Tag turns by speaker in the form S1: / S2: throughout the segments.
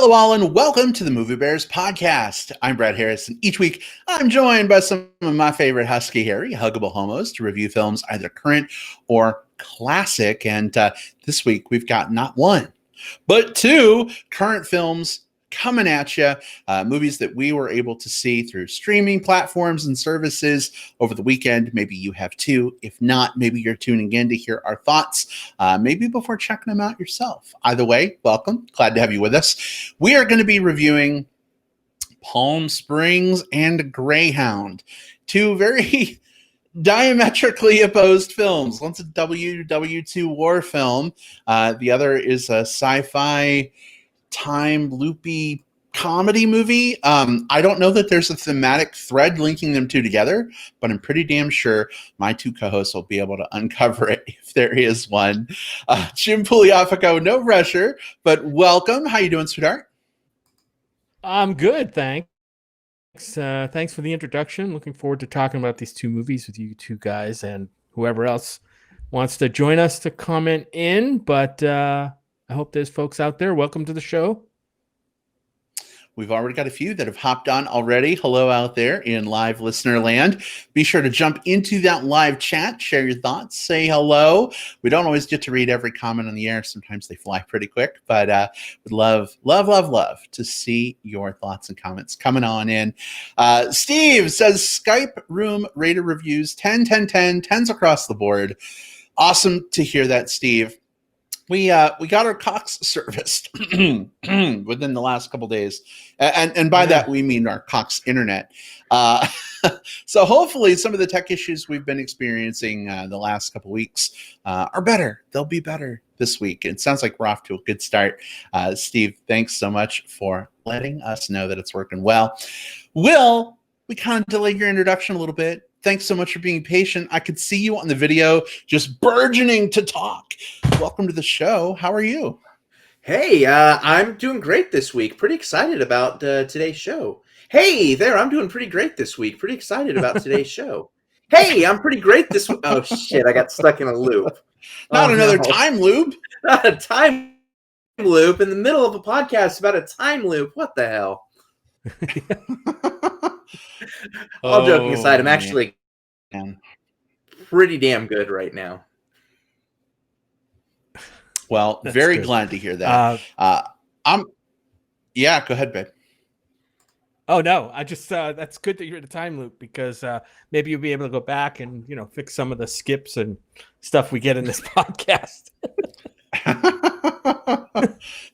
S1: Hello, all, and welcome to the Movie Bears podcast. I'm Brad Harris, and each week I'm joined by some of my favorite husky, hairy, huggable homos to review films either current or classic. And this week we've got not one, but two current films coming at you, movies that we were able to see through streaming platforms and services over the weekend. Maybe you have too. If not, maybe you're tuning in to hear our thoughts, maybe before checking them out yourself. Either way, welcome. Glad to have you with us. We are going to be reviewing Palm Springs and Greyhound, two very diametrically opposed films. One's a WW2 war film. The other is a sci-fi time loopy comedy movie. I don't know that there's a thematic thread linking them two together, but I'm pretty damn sure my two co-hosts will be able to uncover it if there is one. Jim Pugliafico, no pressure, but welcome. How you doing, sweetheart?
S2: I'm good, thanks. Thanks for the introduction. Looking forward to talking about these two movies with you two guys and whoever else wants to join us to comment in, but I hope there's folks out there. Welcome to the show.
S1: We've already got a few that have hopped on already. Hello out there in live listener land. Be sure to jump into that live chat, share your thoughts, say hello. We don't always get to read every comment on the air. Sometimes they fly pretty quick, but would love to see your thoughts and comments coming on in. Steve says Skype room rated reviews 10, 10, 10, 10s across the board. Awesome to hear that, Steve. We got our Cox serviced within the last couple days, and by that we mean our Cox internet. So hopefully some of the tech issues we've been experiencing the last couple weeks are better. They'll be better this week. It sounds like we're off to a good start. Steve, thanks so much for letting us know that it's working well. Will, we kind of delayed your introduction a little bit. Thanks so much for being patient. I could see you on the video just burgeoning to talk. Welcome to the show. How are you?
S3: Hey, I'm doing great this week. Pretty excited about today's show. Hey there, I'm doing pretty great this week. Pretty excited about today's show. Hey, I'm pretty great this week. Oh, shit, I got stuck in a loop.
S1: Not another time loop.
S3: Not a time loop in the middle of a podcast about a time loop. What the hell? All joking aside, I'm actually pretty damn good right now.
S1: Well,
S2: That's
S1: very
S2: good.
S1: glad to hear that. Yeah, go ahead, babe.
S2: Oh no, I just that's good that you're in a time loop because maybe you'll be able to go back and fix some of the skips and stuff we get in this podcast.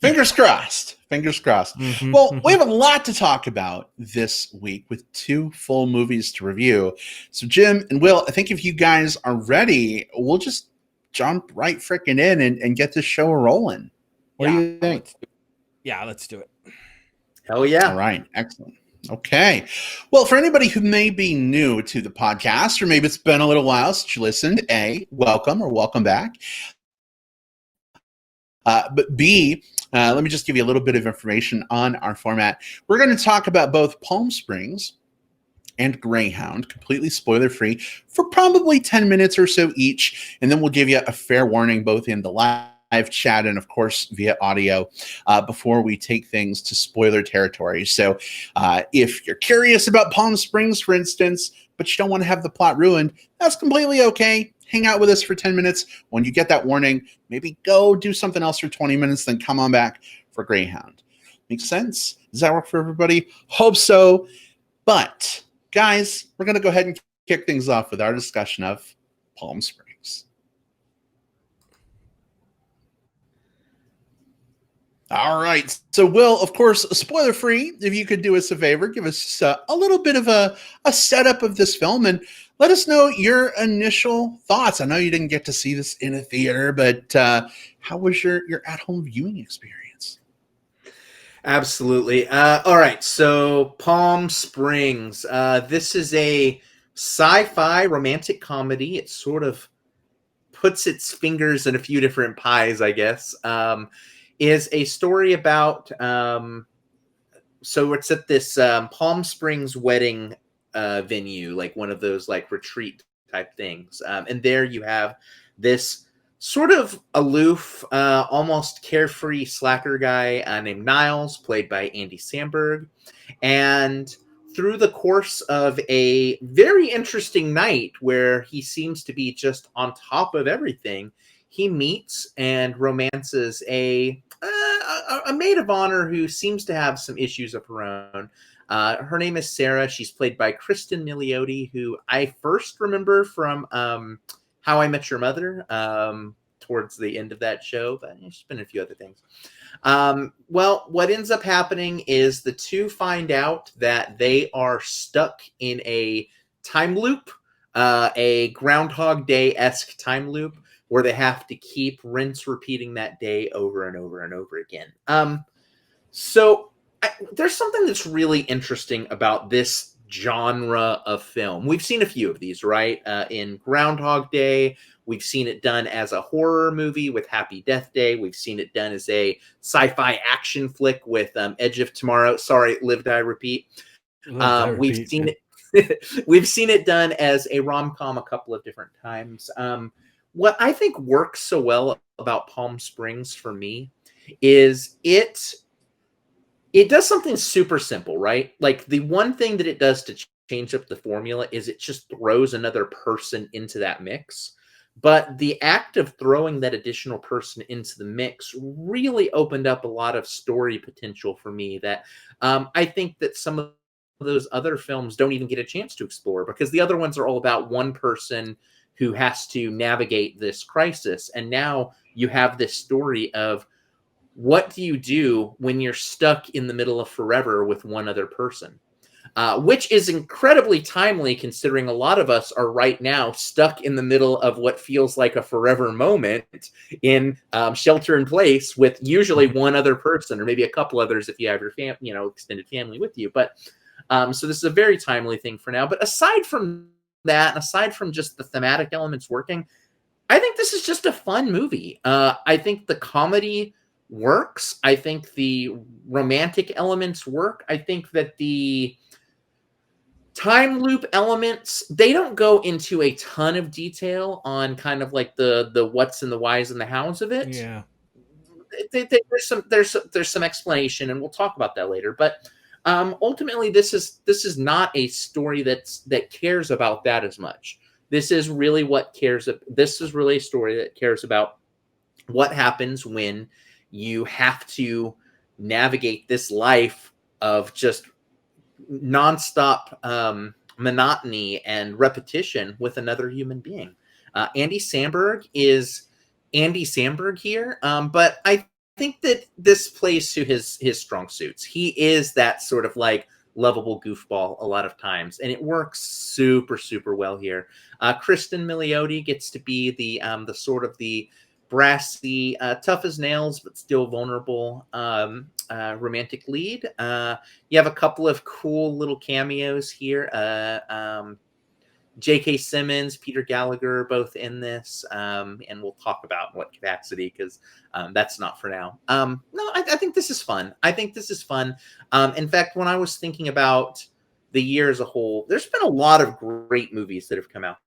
S1: Fingers crossed. Fingers crossed.
S2: Mm-hmm,
S1: Well, we have a lot to talk about this week with two full movies to review. So, Jim and Will, I think if you guys are ready, we'll just jump right frickin' in and get this show rolling. What do you think?
S2: Let's do it.
S3: Hell yeah.
S1: All right. Excellent. Okay. Well, for anybody who may be new to the podcast, or maybe it's been a little while since you listened, A, welcome or welcome back. But B, let me just give you a little bit of information on our format. We're going to talk about both Palm Springs and Greyhound, completely spoiler-free, for probably 10 minutes or so each. And then we'll give you a fair warning both in the live chat and, of course, via audio before we take things to spoiler territory. So if you're curious about Palm Springs, for instance, but you don't want to have the plot ruined, that's completely okay. Hang out with us for 10 minutes. When you get that warning, maybe go do something else for 20 minutes, then come on back for Greyhound. Makes sense? Does that work for everybody? Hope so. But, guys, we're going to go ahead and kick things off with our discussion of Palm Springs. All right. So, Will, of course, spoiler free, if you could do us a favor, give us a little bit of a setup of this film and let us know your initial thoughts. I know you didn't get to see this in a theater, but how was your at-home viewing experience?
S3: Absolutely. All right. So, Palm Springs. This is a sci-fi romantic comedy. It sort of puts its fingers in a few different pies, I guess. Is a story about so it's at this Palm Springs wedding venue, like one of those like retreat type things, and there you have this sort of aloof, almost carefree slacker guy named Niles, played by Andy Samberg. And through the course of a very interesting night where he seems to be just on top of everything, he meets and romances a maid of honor who seems to have some issues of her own. Her name is Sarah. She's played by Kristen Milioti, who I first remember from How I Met Your Mother, towards the end of that show, but she's been in a few other things. Well, what ends up happening is the two find out that they are stuck in a time loop, a Groundhog Day-esque time loop, where they have to keep rinse repeating that day over and over and over again. So there's something that's really interesting about this genre of film. We've seen a few of these, right? In Groundhog Day, we've seen it done as a horror movie with Happy Death Day. We've seen it done as a sci-fi action flick with Edge of Tomorrow. Sorry, Live, Die, Repeat. We've seen it. We've seen it done as a rom-com a couple of different times. What I think works so well about Palm Springs for me is it does something super simple, right? Like the one thing that it does to change up the formula is it just throws another person into that mix. But the act of throwing that additional person into the mix really opened up a lot of story potential for me that I think that some of those other films don't even get a chance to explore, because the other ones are all about one person who has to navigate this crisis. And now you have this story of, what do you do when you're stuck in the middle of forever with one other person? Which is incredibly timely, considering a lot of us are right now stuck in the middle of what feels like a forever moment in shelter in place with usually one other person, or maybe a couple others if you have your extended family with you. But so this is a very timely thing for now. But aside from that, aside from just the thematic elements working, I think this is just a fun movie. I think the comedy works. I think the romantic elements work. I think that the time loop elements, they don't go into a ton of detail on kind of like the what's and the whys and the hows of it.
S2: Yeah.
S3: There's some explanation, and we'll talk about that later. But ultimately, this is not a story that cares about that as much. This is really This is really a story that cares about what happens when you have to navigate this life of just nonstop monotony and repetition with another human being. Andy Samberg is Andy Samberg here, but I think that this plays to his strong suits. He is that sort of like lovable goofball a lot of times, and it works super, super well here. Kristen Milioti gets to be the sort of the brassy, tough as nails, but still vulnerable romantic lead. You have a couple of cool little cameos here. J.K. Simmons, Peter Gallagher, both in this, and we'll talk about what capacity, because that's not for now. No, I think this is fun. I think this is fun. In fact, when I was thinking about the year as a whole, there's been a lot of great movies that have come out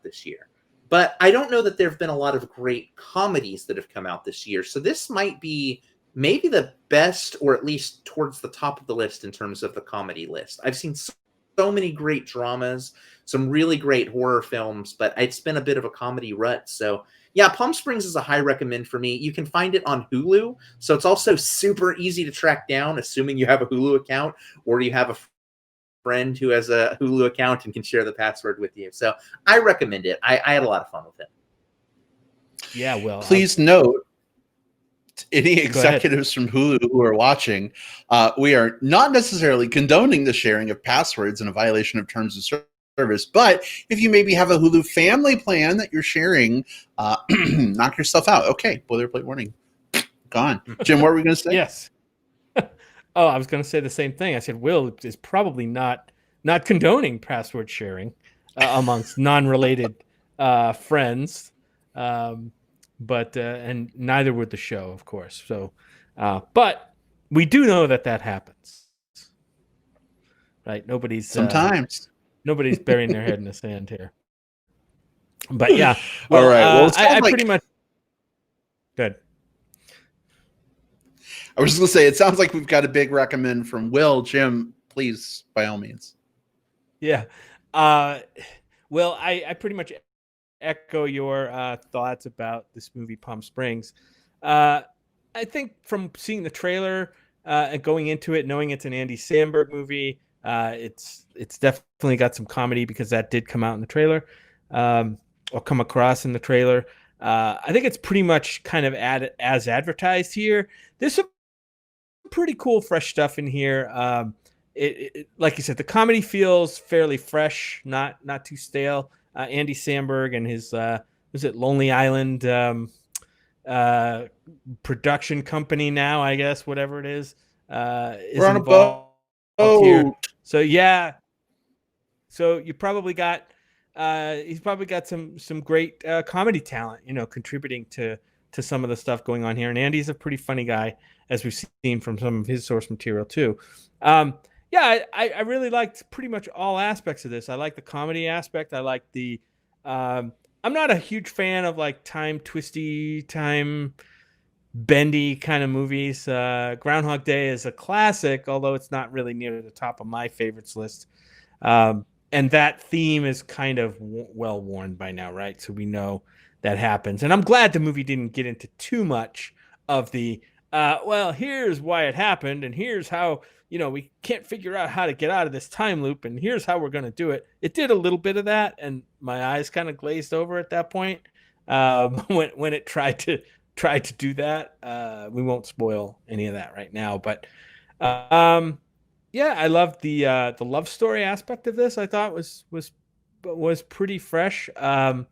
S3: this year. But I don't know that there have been a lot of great comedies that have come out this year. So this might be maybe the best, or at least towards the top of the list in terms of the comedy list. I've seen so many great dramas, some really great horror films, but it's been a bit of a comedy rut. So yeah, Palm Springs is a high recommend for me. You can find it on Hulu. So it's also super easy to track down, assuming you have a Hulu account or you have a friend who has a Hulu account and can share the password with you. So I recommend it. I had a lot of fun with it.
S2: Yeah, well,
S1: please note, any executives from Hulu who are watching, we are not necessarily condoning the sharing of passwords in a violation of terms of service, but if you maybe have a Hulu family plan that you're sharing, knock yourself out. Okay, boilerplate warning. Gone. Jim, what were we going to say?
S2: Yes. Oh, I was going to say the same thing. I said Will is probably not condoning password sharing amongst non-related friends, but and neither would the show, of course. So, but we do know that happens, right?
S1: Sometimes
S2: nobody's burying their head in the sand here. But yeah, well,
S1: all right. Well,
S2: I pretty much Good.
S1: I was going to say, it sounds like we've got a big recommend from Will. Jim, please, by all means.
S2: Yeah. Well, I pretty much echo your thoughts about this movie, Palm Springs. I think from seeing the trailer and going into it, knowing it's an Andy Samberg movie, it's definitely got some comedy because that did come out in the trailer, or come across in the trailer. I think it's pretty much kind of as advertised here. There's some pretty cool, fresh stuff in here. Like you said, the comedy feels fairly fresh, not too stale. Andy Samberg and his was it Lonely Island production company now, I guess, whatever it is
S1: We're on a
S2: involved
S1: boat.
S2: here. So yeah, so you probably got he's probably got some great comedy talent, contributing to some of the stuff going on here. And Andy's a pretty funny guy, as we've seen from some of his source material too. Yeah, I really liked pretty much all aspects of this. I like the comedy aspect. I like the I'm not a huge fan of like time twisty, time bendy kind of movies. Groundhog Day is a classic, although it's not really near the top of my favorites list. And that theme is kind of well worn by now, right? So we know that happens. And I'm glad the movie didn't get into too much of the, well, here's why it happened, and here's how, we can't figure out how to get out of this time loop, and here's how we're going to do it. It did a little bit of that, and my eyes kind of glazed over at that point when it tried to do that. We won't spoil any of that right now, but yeah, I loved the love story aspect of this. I thought was pretty fresh. A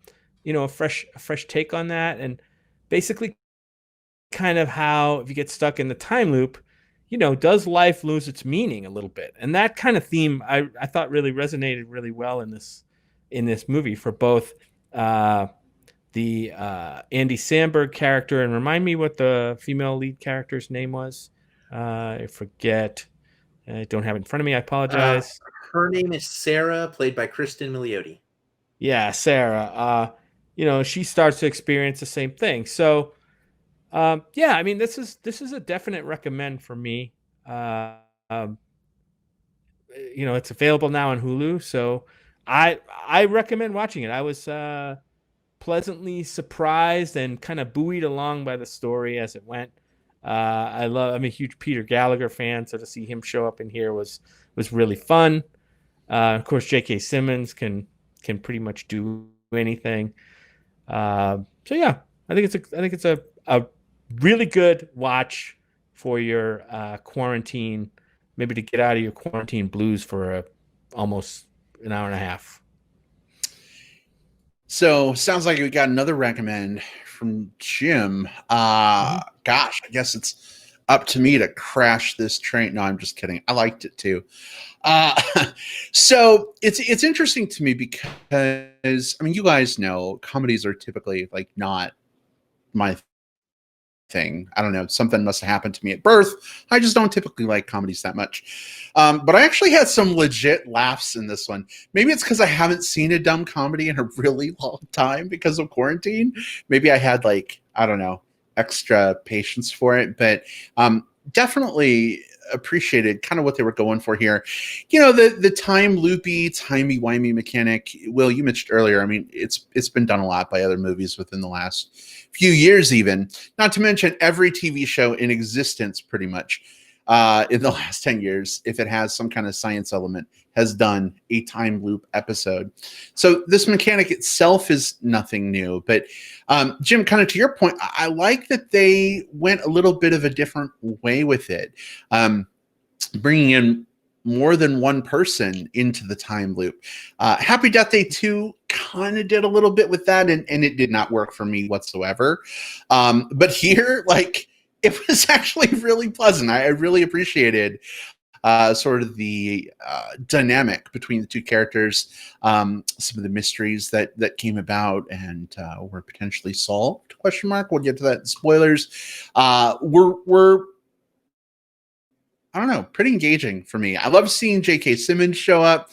S2: fresh take on that, and basically kind of how if you get stuck in the time loop, does life lose its meaning a little bit? And that kind of theme I thought really resonated really well in this movie for both the Andy Samberg character, and remind me what the female lead character's name was. I forget. I don't have it in front of me. I apologize.
S3: Her name is Sarah, played by Kristen Milioti.
S2: Yeah, Sarah. She starts to experience the same thing. So, yeah, I mean, this is a definite recommend for me. It's available now on Hulu, so I recommend watching it. I was pleasantly surprised and kind of buoyed along by the story as it went. I'm a huge Peter Gallagher fan, so to see him show up in here was really fun. Of course, J.K. Simmons can pretty much do anything. So yeah, I think it's a really good watch for your quarantine, maybe to get out of your quarantine blues for almost an hour and a half.
S1: So sounds like we got another recommend from Jim. Gosh, I guess it's up to me to crash this train. No, I'm just kidding. I liked it too. So it's interesting to me because you guys know comedies are typically like not my thing. I don't know. Something must have happened to me at birth. I just don't typically like comedies that much. But I actually had some legit laughs in this one. Maybe it's because I haven't seen a dumb comedy in a really long time because of quarantine. Maybe I had extra patience for it, but definitely appreciated kind of what they were going for here. The time loopy, timey-wimey mechanic. Will, you mentioned earlier, it's been done a lot by other movies within the last few years even, not to mention every TV show in existence pretty much in the last 10 years, if it has some kind of science element, has done a time loop episode. So this mechanic itself is nothing new. But Jim, kind of to your point, I like that they went a little bit of a different way with it, bringing in more than one person into the time loop. Happy Death Day 2 kind of did a little bit with that, and it did not work for me whatsoever. But here, it was actually really pleasant. I really appreciated sort of the dynamic between the two characters, some of the mysteries that came about and were potentially solved, ? We'll get to that in spoilers. Were I don't know, pretty engaging for me. I love seeing J.K. Simmons show up.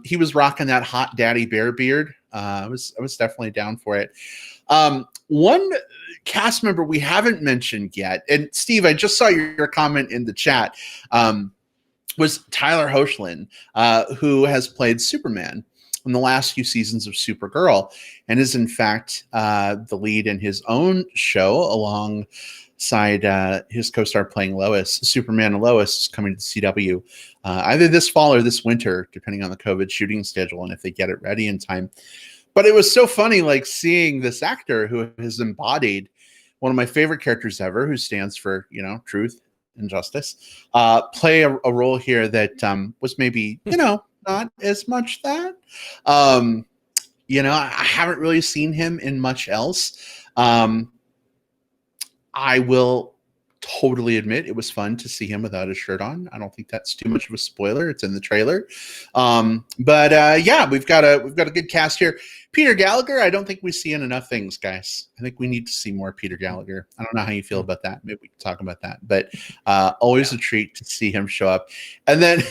S1: He was rocking that hot daddy bear beard. I was definitely down for it. One cast member we haven't mentioned yet, and Steve, I just saw your comment in the chat, was Tyler Hoechlin, who has played Superman in the last few seasons of Supergirl, and is in fact the lead in his own show alongside his co-star playing Lois. Superman and Lois is coming to the CW either this fall or this winter, depending on the COVID shooting schedule and if they get it ready in time. But it was so funny, like seeing this actor who has embodied one of my favorite characters ever, who stands for, you know, truth and justice, play a role here that was maybe, you know, not as much that. You know, I haven't really seen him in much else. I will totally admit it was fun to see him without his shirt on. I don't think that's too much of a spoiler. It's in the trailer. But yeah, we've got a good cast here. Peter Gallagher, I don't think we see in enough things, guys. I think we need to see more Peter Gallagher. I don't know how you feel about that. Maybe we can talk about that. But always a treat to see him show up. And then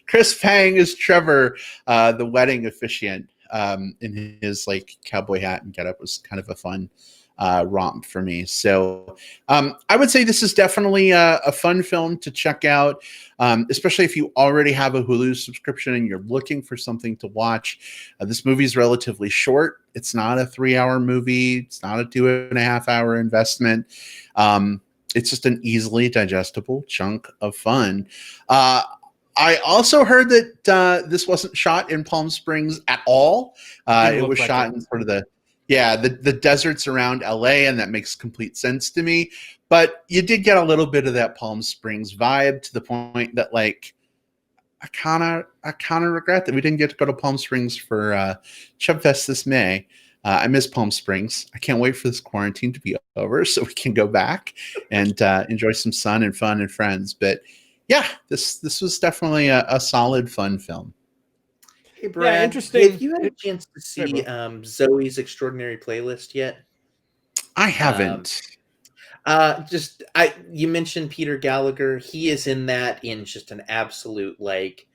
S1: Chris Pang is Trevor, the wedding officiant, in his like cowboy hat and getup. Was kind of a fun romp for me. So I would say this is definitely a fun film to check out, especially if you already have a Hulu subscription and you're looking for something to watch. This movie is relatively short. It's not a 3-hour movie. It's not a 2.5-hour investment. It's just an easily digestible chunk of fun. I also heard that this wasn't shot in Palm Springs at all. It was shot in sort of the deserts around LA, and that makes complete sense to me. But you did get a little bit of that Palm Springs vibe, to the point that, like, I kind of regret that we didn't get to go to Palm Springs for Chub Fest this May. I miss Palm Springs. I can't wait for this quarantine to be over so we can go back and enjoy some sun and fun and friends. But yeah, this was definitely a solid, fun film.
S3: Hey, Brad,
S2: yeah, interesting.
S3: Have you had a chance to see Zoe's Extraordinary Playlist yet?
S1: I haven't.
S3: You mentioned Peter Gallagher. He is in that in just an absolute, like,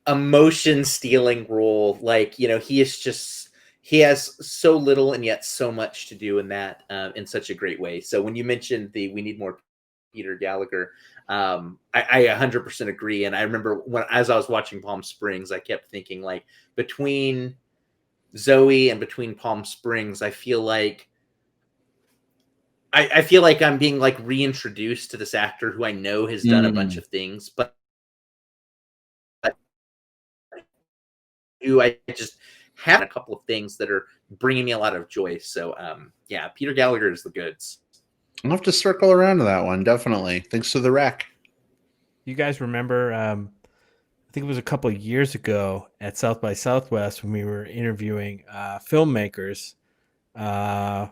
S3: emotion stealing role. Like, you know, he has so little and yet so much to do in that in such a great way. So when you mentioned we need more Peter Gallagher, I 100% agree. And I remember as I was watching Palm Springs, I kept thinking, like, between Zoe and between Palm Springs, I feel like I'm being, like, reintroduced to this actor who I know has done a bunch of things, but I just have a couple of things that are bringing me a lot of joy. So yeah, Peter Gallagher is the goods.
S1: I'll have to circle around to that one, definitely. Thanks to the rec.
S2: You guys remember, I think it was a couple of years ago at South by Southwest when we were interviewing filmmakers at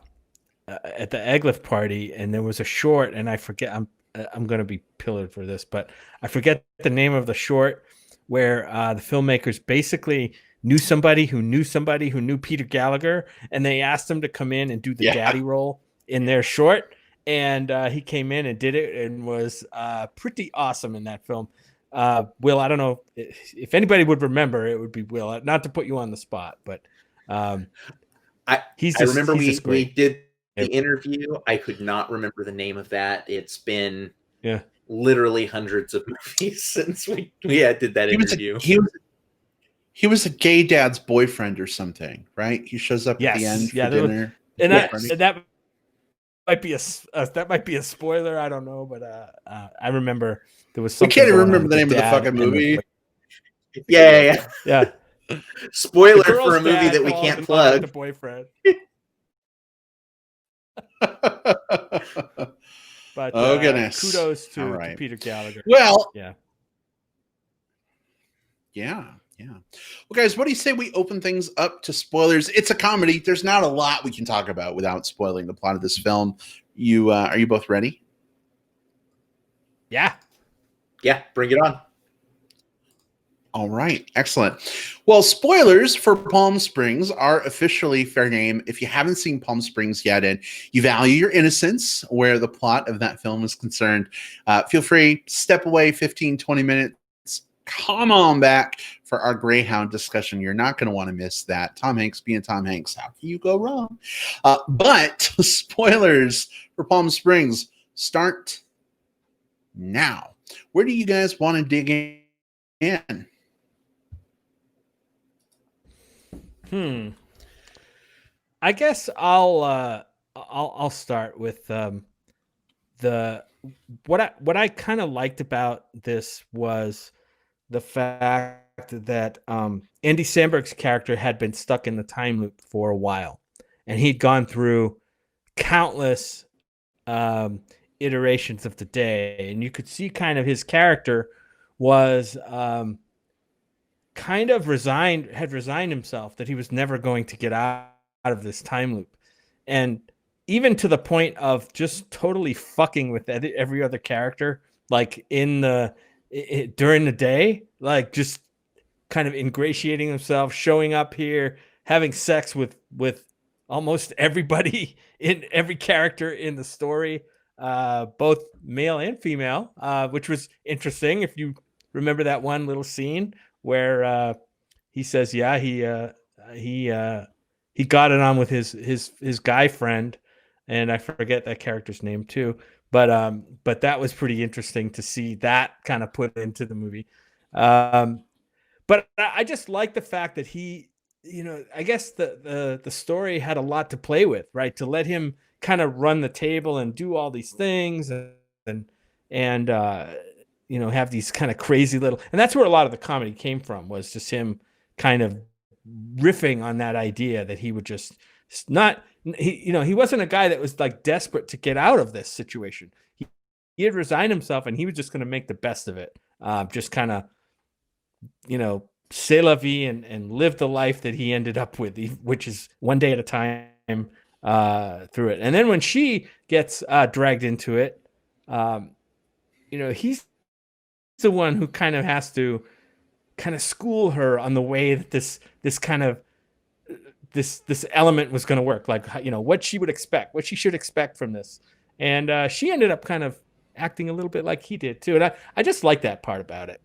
S2: the Egglif party, and there was a short, and I forget, I'm going to be pillared for this, but I forget the name of the short, where the filmmakers basically knew somebody who knew Peter Gallagher, and they asked him to come in and do the daddy role in their short. And he came in and did it and was pretty awesome in that film. Will, I don't know if anybody would remember, it would be Will. Not to put you on the spot, but
S3: I remember we did the interview. I could not remember the name of that. It's been literally hundreds of movies since we did that interview.
S1: He was a gay dad's boyfriend or something, right? He shows up at the end for dinner.
S2: And that might be a spoiler. I don't know, but I remember there was something.
S1: We can't even remember the name of the fucking movie.
S3: Yeah. Spoiler for a movie that we can't plug.
S2: The boyfriend. But
S1: goodness!
S2: Kudos to Peter Gallagher.
S1: Well,
S2: yeah.
S1: Well, guys, what do you say we open things up to spoilers? It's a comedy. There's not a lot we can talk about without spoiling the plot of this film. Are you both ready?
S2: Yeah,
S3: bring it on.
S1: All right, excellent. Well, spoilers for Palm Springs are officially fair game if you haven't seen Palm Springs yet and you value your innocence where the plot of that film is concerned. Feel free, step away 15, 20 minutes. Come on back for our Greyhound discussion. You're not going to want to miss that. Tom Hanks being Tom Hanks. How can you go wrong? But spoilers for Palm Springs start now. Where do you guys want to dig in?
S2: I guess I'll start with what I kind of liked about this was the fact that Andy Samberg's character had been stuck in the time loop for a while, and he'd gone through countless iterations of the day, and you could see kind of his character was kind of resigned himself that he was never going to get out of this time loop, and even to the point of just totally fucking with every other character, like in the during the day, like just kind of ingratiating himself, showing up here, having sex with almost everybody in every character in the story, both male and female, which was interesting. If you remember that one little scene where he says, yeah, he got it on with his guy friend, and I forget that character's name too. But that was pretty interesting to see that kind of put into the movie. But I just like the fact that he, I guess the story had a lot to play with, right? To let him kind of run the table and do all these things and have these kind of crazy little, and that's where a lot of the comedy came from, was just him kind of riffing on that idea that he would just not, he wasn't a guy that was like desperate to get out of this situation. He had resigned himself, and he was just going to make the best of it. Just kind of, c'est la vie and live the life that he ended up with, which is one day at a time through it. And then when she gets dragged into it, he's the one who kind of has to kind of school her on the way that this kind of this element was going to work, like, what she would expect, what she should expect from this. And she ended up kind of acting a little bit like he did too. And I just like that part about it.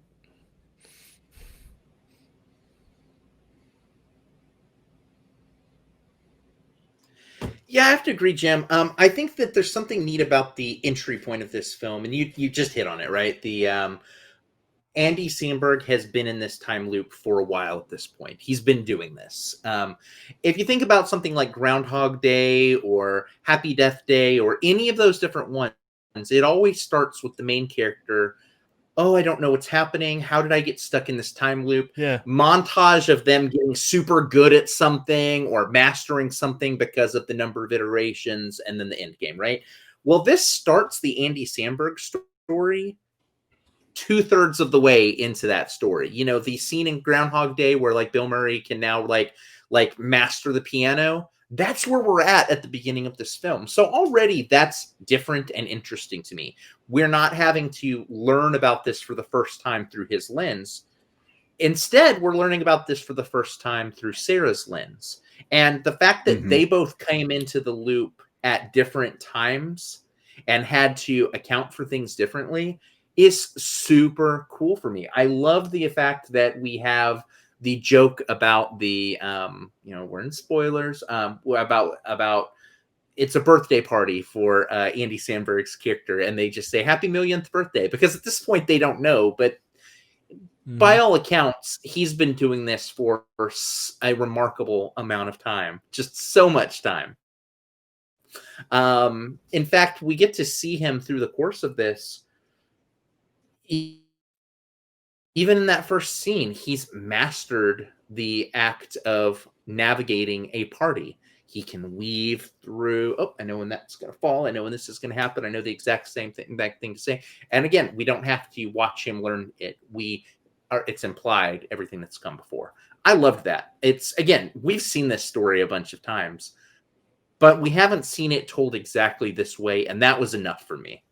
S3: Yeah, I have to agree, Jim. I think that there's something neat about the entry point of this film, and you just hit on it, right? The Andy Samberg has been in this time loop for a while at this point. He's been doing this. If you think about something like Groundhog Day or Happy Death Day or any of those different ones, it always starts with the main character. Oh, I don't know what's happening. How did I get stuck in this time loop?
S2: Yeah.
S3: Montage of them getting super good at something or mastering something because of the number of iterations, and then the end game, right? Well, this starts the Andy Samberg story 2/3 of the way into that story. The scene in Groundhog Day where like Bill Murray can now like master the piano. That's where we're at the beginning of this film. So already that's different and interesting to me. We're not having to learn about this for the first time through his lens. Instead, we're learning about this for the first time through Sarah's lens. And the fact that they both came into the loop at different times and had to account for things differently is super cool for me. I love the fact that we have the joke about the, we're in spoilers, about it's a birthday party for Andy Samberg's character, and they just say happy millionth birthday, because at this point they don't know, but by all accounts, he's been doing this for a remarkable amount of time, just so much time. In fact, we get to see him through the course of this. Even in that first scene, he's mastered the act of navigating a party. He can weave through, I know when that's going to fall. I know when this is going to happen. I know the exact same thing to say. And again, we don't have to watch him learn it. It's implied, everything that's come before. I loved that. We've seen this story a bunch of times, but we haven't seen it told exactly this way. And that was enough for me.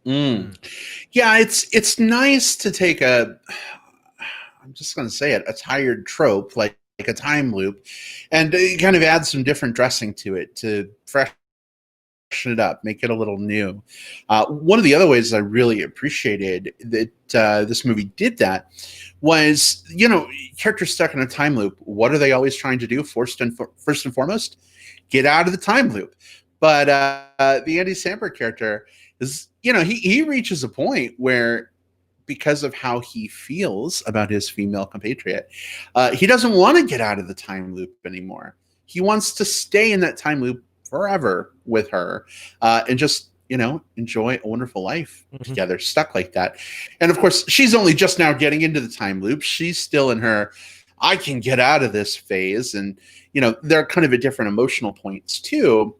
S1: Yeah, it's nice to take I'm just going to say it, a tired trope like a time loop, and kind of add some different dressing to it to freshen it up, make it a little new. One of the other ways I really appreciated that this movie did that was, characters stuck in a time loop. What are they always trying to do? First and foremost, get out of the time loop. But the Andy Samberg character is, he reaches a point where, because of how he feels about his female compatriot, he doesn't want to get out of the time loop anymore. He wants to stay in that time loop forever with her, and just enjoy a wonderful life together, stuck like that. And of course, she's only just now getting into the time loop. She's still in her I can get out of this phase, and they're kind of at different emotional points too.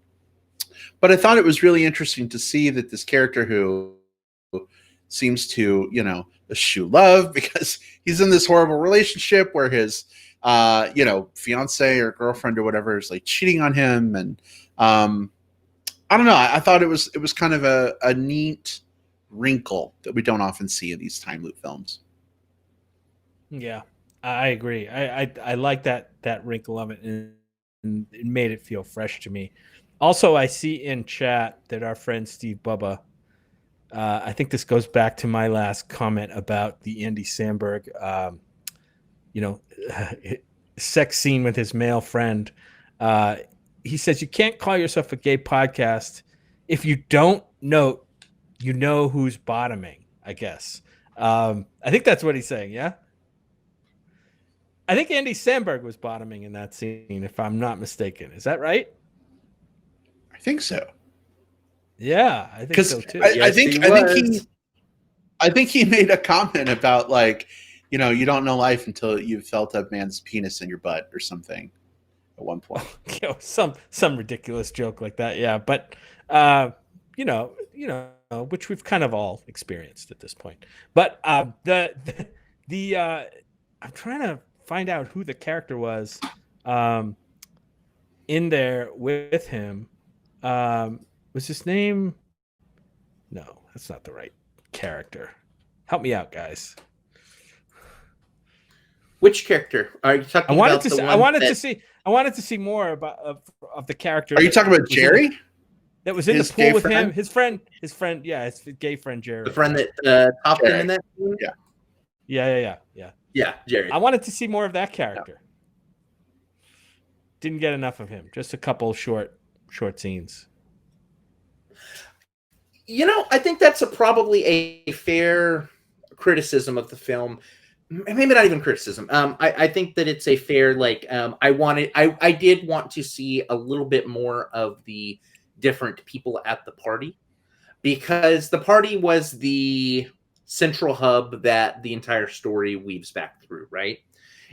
S1: But I thought it was really interesting to see that this character who seems to eschew love because he's in this horrible relationship where his fiance or girlfriend or whatever is like cheating on him, and I don't know. I thought it was kind of a neat wrinkle that we don't often see in these time loop films.
S2: Yeah, I agree. I like that wrinkle of it, and it made it feel fresh to me. Also, I see in chat that our friend Steve Bubba, I think this goes back to my last comment about the Andy Samberg, sex scene with his male friend. He says, you can't call yourself a gay podcast if you don't note, who's bottoming, I guess. I think that's what he's saying. Yeah. I think Andy Samberg was bottoming in that scene, if I'm not mistaken. Is that right?
S1: I think so.
S2: Yeah, I think so too.
S1: I think he made a comment about you don't know life until you've felt a man's penis in your butt or something at one point.
S2: Some ridiculous joke like that. Yeah, but which we've kind of all experienced at this point. But I'm trying to find out who the character was in there with him. Was his name? No, that's not the right character. Help me out, guys.
S3: Which character are you talking about?
S2: I wanted to see more about of the character.
S1: Are you talking about Jerry?
S2: That was in the pool with him. His friend. Yeah, his gay friend Jerry.
S3: The friend that topped him in that scene?
S2: Yeah.
S3: Yeah, Jerry.
S2: I wanted to see more of that character. Yeah. Didn't get enough of him. Just a couple short scenes.
S3: I think that's probably a fair criticism of the film. Maybe not even criticism. I think that it's a fair, I did want to see a little bit more of the different people at the party, because the party was the central hub that the entire story weaves back through, right?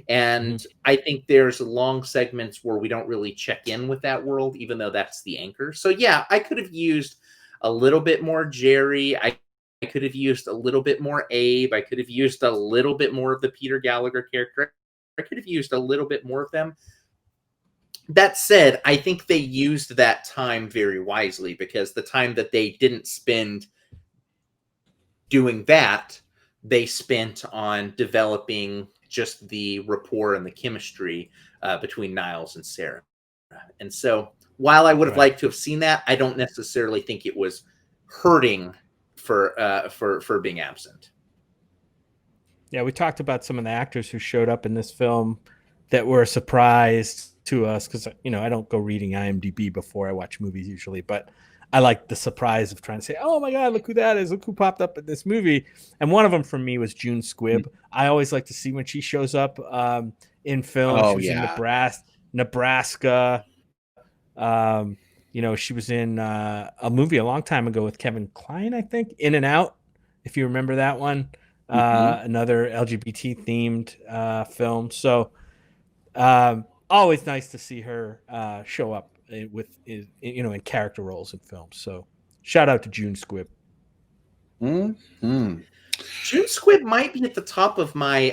S3: And I think there's long segments where we don't really check in with that world, even though that's the anchor. So yeah, I could have used a little bit more Jerry. I could have used a little bit more Abe. I could have used a little bit more of the Peter Gallagher character. I could have used a little bit more of them. That said, I think they used that time very wisely, because the time that they didn't spend doing that, they spent on developing just the rapport and the chemistry between Niles and Sarah. And so while I would have liked to have seen that, I don't necessarily think it was hurting for being absent.
S2: Yeah, we talked about some of the actors who showed up in this film that were a surprise to us, because I don't go reading IMDb before I watch movies usually, but I like the surprise of trying to say, oh my God, look who that is. Look who popped up in this movie. And one of them for me was June Squibb. I always like to see when she shows up in film. She was in Nebraska. She was in a movie a long time ago with Kevin Kline, I think, In and Out, if you remember that one. Another LGBT themed film. So always nice to see her show up in character roles in films. So shout out to June Squibb.
S3: June Squibb might be at the top of my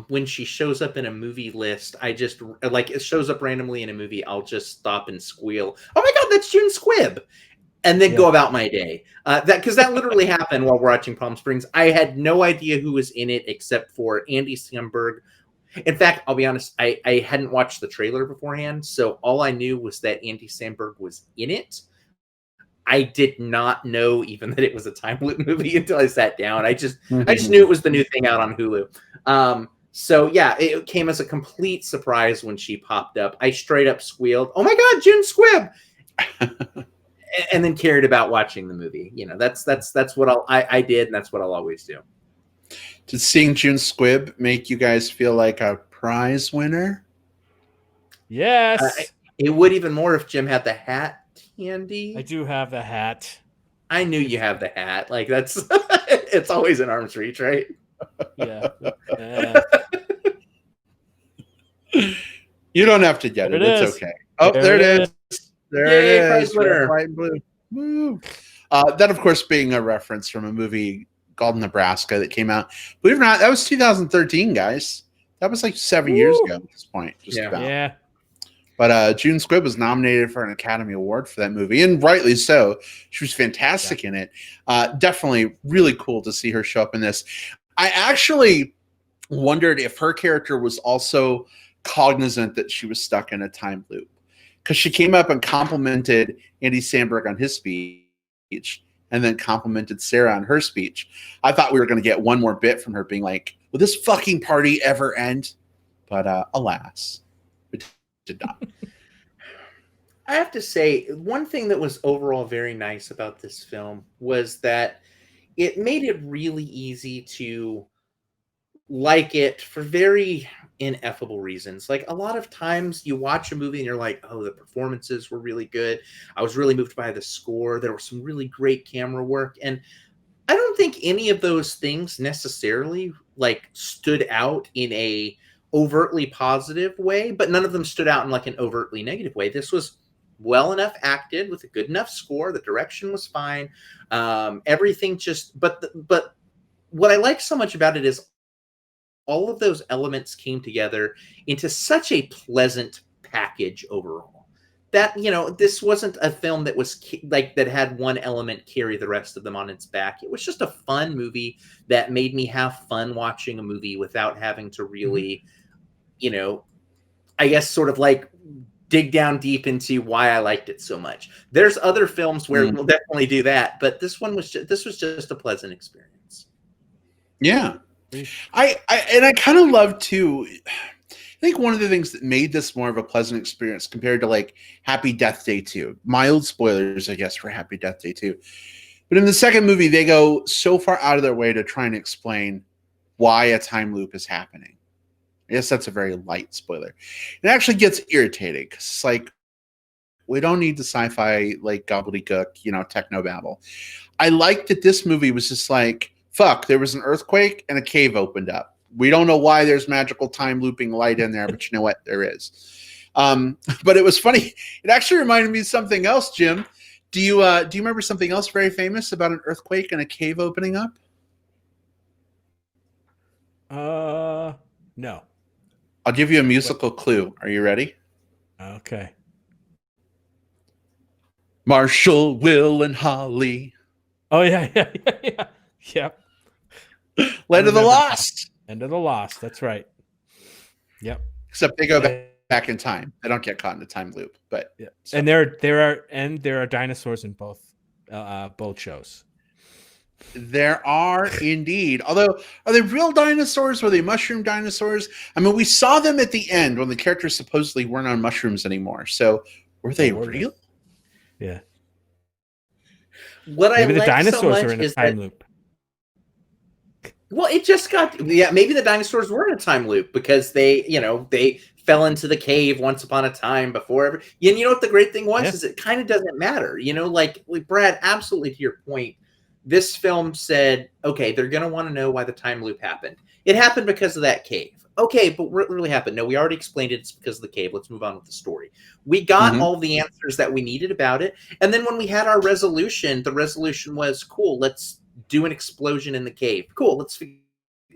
S3: when she shows up in a movie list. I just it shows up randomly in a movie, I'll just stop and squeal, oh my God, that's June Squibb, and then go about my day. Because that literally happened while we're watching Palm Springs. I had no idea who was in it except for Andy Samberg. In fact, I'll be honest, I hadn't watched the trailer beforehand, so all I knew was that Andy Samberg was in it. I did not know even that it was a time loop movie until I sat down. I just knew it was the new thing out on Hulu. So yeah, it came as a complete surprise when she popped up. I straight up squealed, "Oh my God, June Squibb!" and then cared about watching the movie. You know, that's what I did, and that's what I'll always do.
S1: Did seeing June Squibb make you guys feel like a prize winner?
S2: Yes.
S3: It would even more if Jim had the hat handy.
S2: I do have the hat.
S3: I knew you have the hat. Like that's it's always in arm's reach, right?
S2: Yeah.
S1: You don't have to get it. It's okay. Oh, there it is. There
S3: Yay,
S1: it
S3: prize
S1: is.
S3: winner.
S1: Red, white, and blue. Woo. That, of course, being a reference from a movie called Nebraska that came out. Believe it or not, that was 2013, guys. That was like 7 years ago at this point. Just about.
S2: Yeah.
S1: But June Squibb was nominated for an Academy Award for that movie, and rightly so. She was fantastic in it. Definitely really cool to see her show up in this. I actually wondered if her character was also cognizant that she was stuck in a time loop, because she came up and complimented Andy Samberg on his speech and then complimented Sarah on her speech. I thought we were going to get one more bit from her being like, will this fucking party ever end? But alas, it did not.
S3: I have to say, one thing that was overall very nice about this film was that it made it really easy to like it for very ineffable reasons. Like a lot of times you watch a movie and you're like, oh, the performances were really good. I was really moved by the score. There was some really great camera work. And I don't think any of those things necessarily like stood out in a overtly positive way, but none of them stood out in like an overtly negative way. This was well enough acted with a good enough score. The direction was fine. Everything just, but what I like so much about it is all of those elements came together into such a pleasant package overall that, you know, this wasn't a film that was like that had one element carry the rest of them on its back. It was just a fun movie that made me have fun watching a movie without having to really, you know, I guess sort of like dig down deep into why I liked it so much. There's other films where we'll definitely do that, but this was just a pleasant experience.
S1: Yeah. I kind of love too. I think one of the things that made this more of a pleasant experience compared to like Happy Death Day 2, mild spoilers, I guess, for Happy Death Day 2. But in the second movie, they go so far out of their way to try and explain why a time loop is happening. I guess that's a very light spoiler. It actually gets irritating because it's like, we don't need the sci-fi like gobbledygook, you know, techno babble. I liked that this movie was just like, fuck, there was an earthquake and a cave opened up. We don't know why there's magical time looping light in there, but you know what? There is. But it was funny. It actually reminded me of something else, Jim. Do you remember something else very famous about an earthquake and a cave opening up?
S2: No.
S1: I'll give you a musical clue. Are you ready?
S2: Okay.
S1: Marshall, Will, and Holly.
S2: Oh yeah. Yep.
S1: Land of the Lost.
S2: End of the Lost. That's right. Yep.
S1: Except they go back in time. They don't get caught in a time loop. But
S2: yeah. So. And there are dinosaurs in both shows.
S1: There are indeed. Although, are they real dinosaurs? Were they mushroom dinosaurs? I mean, we saw them at the end when the characters supposedly weren't on mushrooms anymore. So, were they real?
S2: Yeah.
S3: What
S2: maybe
S3: I
S2: the dinosaurs are in a time loop.
S3: Well, it just got maybe the dinosaurs were in a time loop because they fell into the cave once upon a time before. You know what the great thing was is it kind of doesn't matter. You know, like Brad, absolutely to your point. This film said, okay, they're going to want to know why the time loop happened. It happened because of that cave. Okay, but what really happened? No, we already explained it. It's because of the cave. Let's move on with the story. We got all the answers that we needed about it. And then when we had our resolution, the resolution was, cool, let's do an explosion in the cave. Cool, let's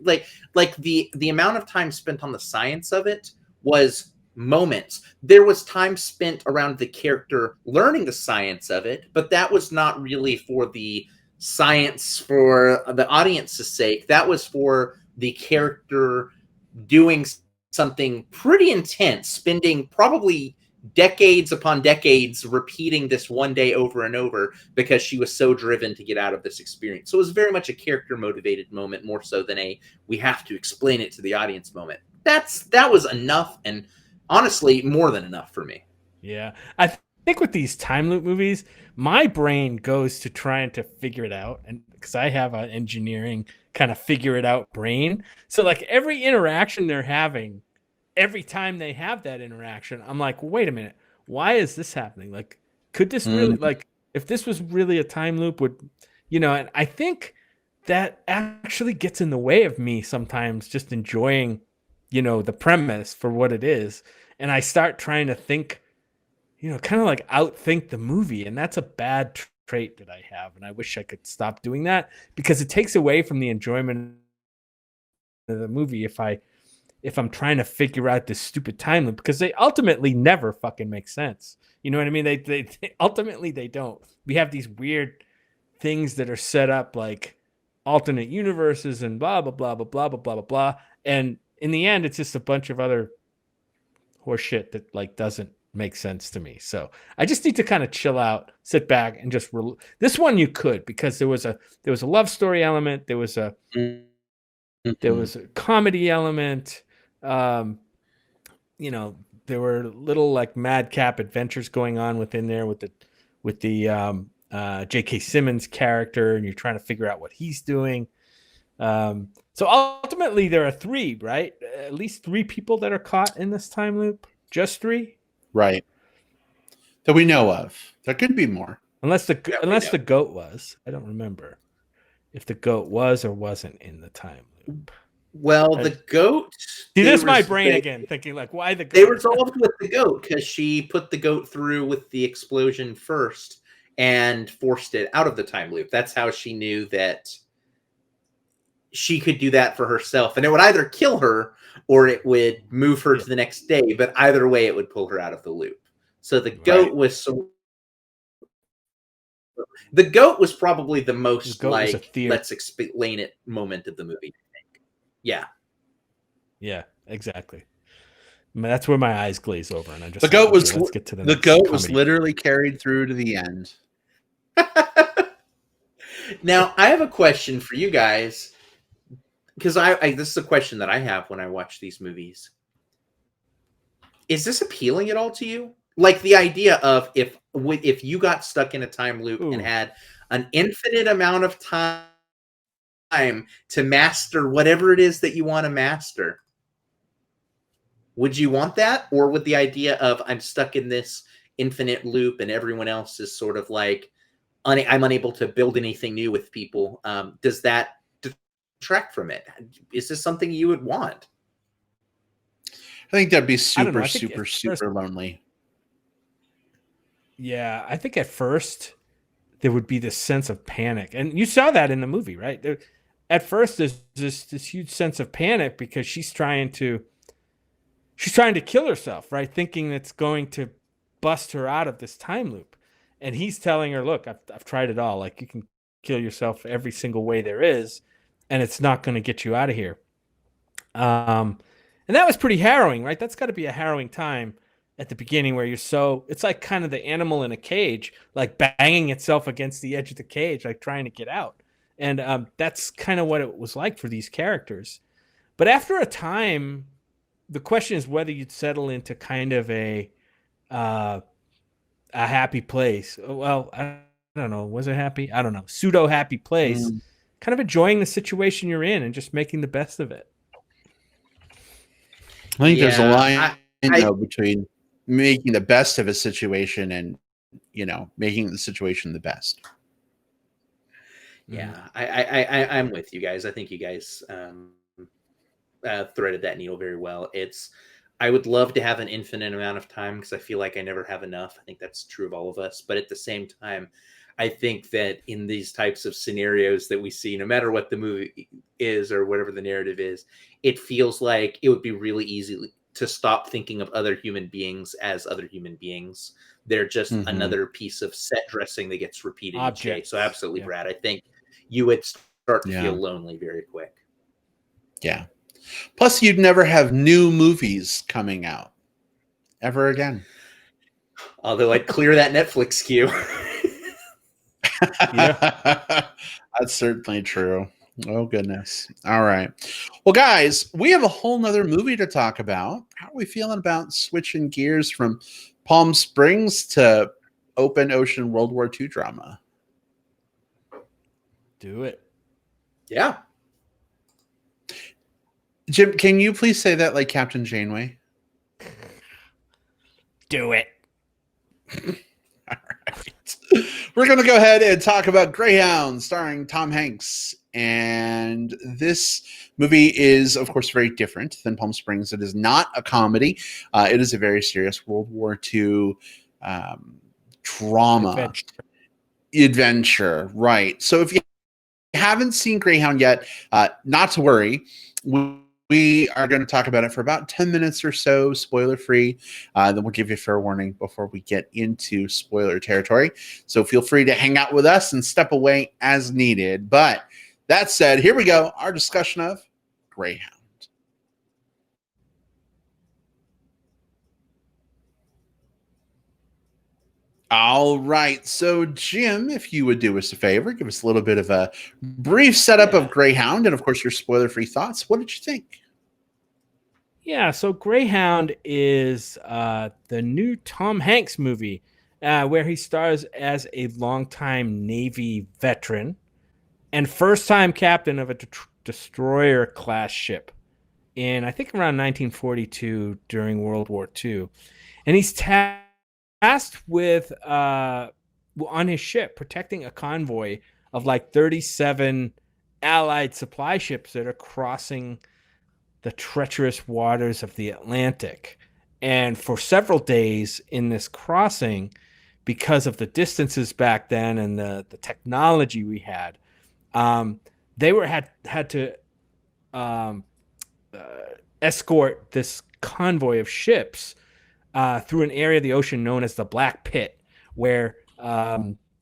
S3: like the amount of time spent on the science of it was moments. There was time spent around the character learning the science of it, but that was not really for the science for the audience's sake. That was for the character doing something pretty intense, spending probably decades upon decades repeating this one day over and over because she was so driven to get out of this experience. So it was very much a character motivated moment, more so than a we have to explain it to the audience moment. That was enough, and honestly more than enough for me.
S2: Yeah. I think with these time loop movies, my brain goes to trying to figure it out, and because I have an engineering kind of figure it out brain. So like every interaction they're having, every time they have that interaction, I'm like, wait a minute, why is this happening? Like, could this really, like, if this was really a time loop, would, you know, and I think that actually gets in the way of me sometimes just enjoying, you know, the premise for what it is. And I start trying to think, you know, kind of like outthink the movie. And that's a bad trait that I have. And I wish I could stop doing that because it takes away from the enjoyment of the movie if I'm trying to figure out this stupid time loop, because they ultimately never fucking make sense. You know what I mean? They ultimately they don't. We have these weird things that are set up like alternate universes and blah blah blah blah blah blah blah blah blah. And in the end, it's just a bunch of other horse shit that like doesn't make sense to me. So I just need to kind of chill out, sit back, and just this one you could, because there was a love story element, there was a comedy element. You know, there were little like madcap adventures going on within there with the J.K. Simmons character, and you're trying to figure out what he's doing. So ultimately, there are three, right? At least three people that are caught in this time loop. Just three,
S1: right? That we know of. There could be more,
S2: unless the goat was. I don't remember if the goat was or wasn't in the time loop.
S3: Well, the goat.
S2: See, this is my brain again, thinking like, why the goat?
S3: They resolved with the goat because she put the goat through with the explosion first and forced it out of the time loop. That's how she knew that she could do that for herself, and it would either kill her or it would move her to the next day. But either way, it would pull her out of the loop. So the goat was the goat was probably the most like let's explain it moment of the movie. Yeah.
S2: Yeah, exactly. I mean, that's where my eyes glaze over, and I just
S1: the goat was
S2: let's get to
S1: the goat was literally carried through to the end.
S3: Now, I have a question for you guys, because this is a question that I have when I watch these movies. Is this appealing at all to you? Like the idea of if you got stuck in a time loop and had an infinite amount of time to master whatever it is that you want to master, would you want that? Or would the idea of I'm stuck in this infinite loop and everyone else is sort of like I'm unable to build anything new with people, does that detract from it? Is this something you would want?
S1: I think that'd be super lonely.
S2: Yeah, I think at first there would be this sense of panic, and you saw that in the movie, right? At first, there's this huge sense of panic because she's trying to kill herself, right? Thinking it's going to bust her out of this time loop, and he's telling her, "Look, I've tried it all. Like you can kill yourself every single way there is, and it's not going to get you out of here." And that was pretty harrowing, right? That's got to be a harrowing time at the beginning where it's like kind of the animal in a cage, like banging itself against the edge of the cage, like trying to get out. And that's kind of what it was like for these characters. But after a time, the question is whether you'd settle into kind of a happy place. Well, I don't know. Was it happy? I don't know. Pseudo happy place. Kind of enjoying the situation you're in and just making the best of it.
S1: I think there's a line between making the best of a situation and, you know, making the situation the best.
S3: Yeah, I'm with you guys. I think you guys threaded that needle very well. I would love to have an infinite amount of time because I feel like I never have enough. I think that's true of all of us. But at the same time, I think that in these types of scenarios that we see, no matter what the movie is or whatever the narrative is, it feels like it would be really easy to stop thinking of other human beings as other human beings. They're just another piece of set dressing that gets repeated each day. So absolutely, Brad, I think you would start to feel lonely very quick.
S1: Yeah. Plus, you'd never have new movies coming out ever again.
S3: Oh, they're like, clear that Netflix queue.
S2: Yeah.
S1: That's certainly true. Oh, goodness. All right. Well, guys, we have a whole nother movie to talk about. How are we feeling about switching gears from Palm Springs to open ocean World War II drama?
S2: Do it.
S3: Yeah.
S1: Jim, can you please say that like Captain Janeway?
S2: Do it.
S1: All right. We're going to go ahead and talk about Greyhound, starring Tom Hanks. And this movie is, of course, very different than Palm Springs. It is not a comedy. It is a very serious World War II drama adventure. Right. So if you haven't seen Greyhound yet, not to worry. We are going to talk about it for about 10 minutes or so, spoiler free. Then we'll give you a fair warning before we get into spoiler territory. So feel free to hang out with us and step away as needed. But that said, here we go. Our discussion of Greyhound. All right. So, Jim, if you would do us a favor, give us a little bit of a brief setup of Greyhound and, of course, your spoiler free thoughts. What did you think?
S2: Yeah, so Greyhound is the new Tom Hanks movie where he stars as a longtime Navy veteran and first-time captain of a destroyer-class ship in, I think, around 1942 during World War II. And he's tasked with, on his ship, protecting a convoy of like 37 Allied supply ships that are crossing the treacherous waters of the Atlantic. And for several days in this crossing, because of the distances back then and the technology we had, they had to escort this convoy of ships through an area of the ocean known as the Black Pit, where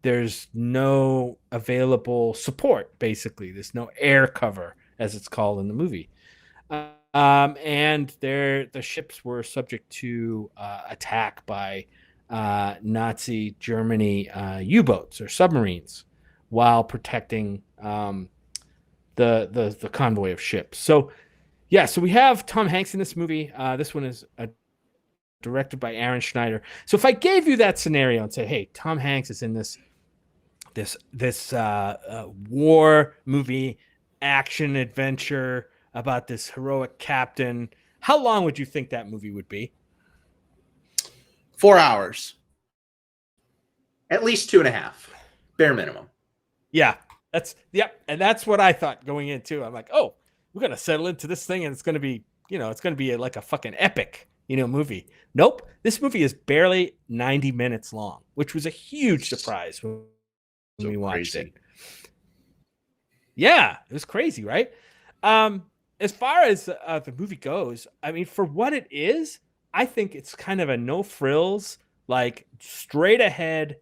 S2: there's no available support, basically. There's no air cover, as it's called in the movie. And the ships were subject to attack by Nazi Germany U-boats or submarines while protecting the convoy of ships. So, yeah, so we have Tom Hanks in this movie. This one is directed by Aaron Schneider. So if I gave you that scenario and say, hey, Tom Hanks is in this war movie, action adventure about this heroic captain, how long would you think that movie would be?
S1: 4 hours.
S3: At least 2.5, bare minimum.
S2: Yeah, and that's what I thought going into. I'm like, oh, we're gonna settle into this thing, and it's gonna be, like a fucking epic, movie. Nope, this movie is barely 90 minutes long, which was a huge surprise when we watched it. Yeah, it was crazy, right? As far as the movie goes, I mean, for what it is, I think it's kind of a no frills, like straight ahead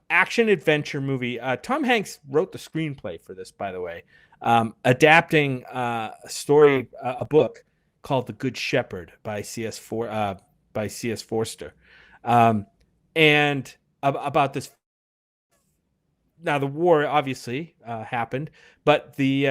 S2: action adventure movie. Tom Hanks wrote the screenplay for this, by the way, adapting a book called The Good Shepherd by C.S. Forster, and about this. Now the war obviously happened, but the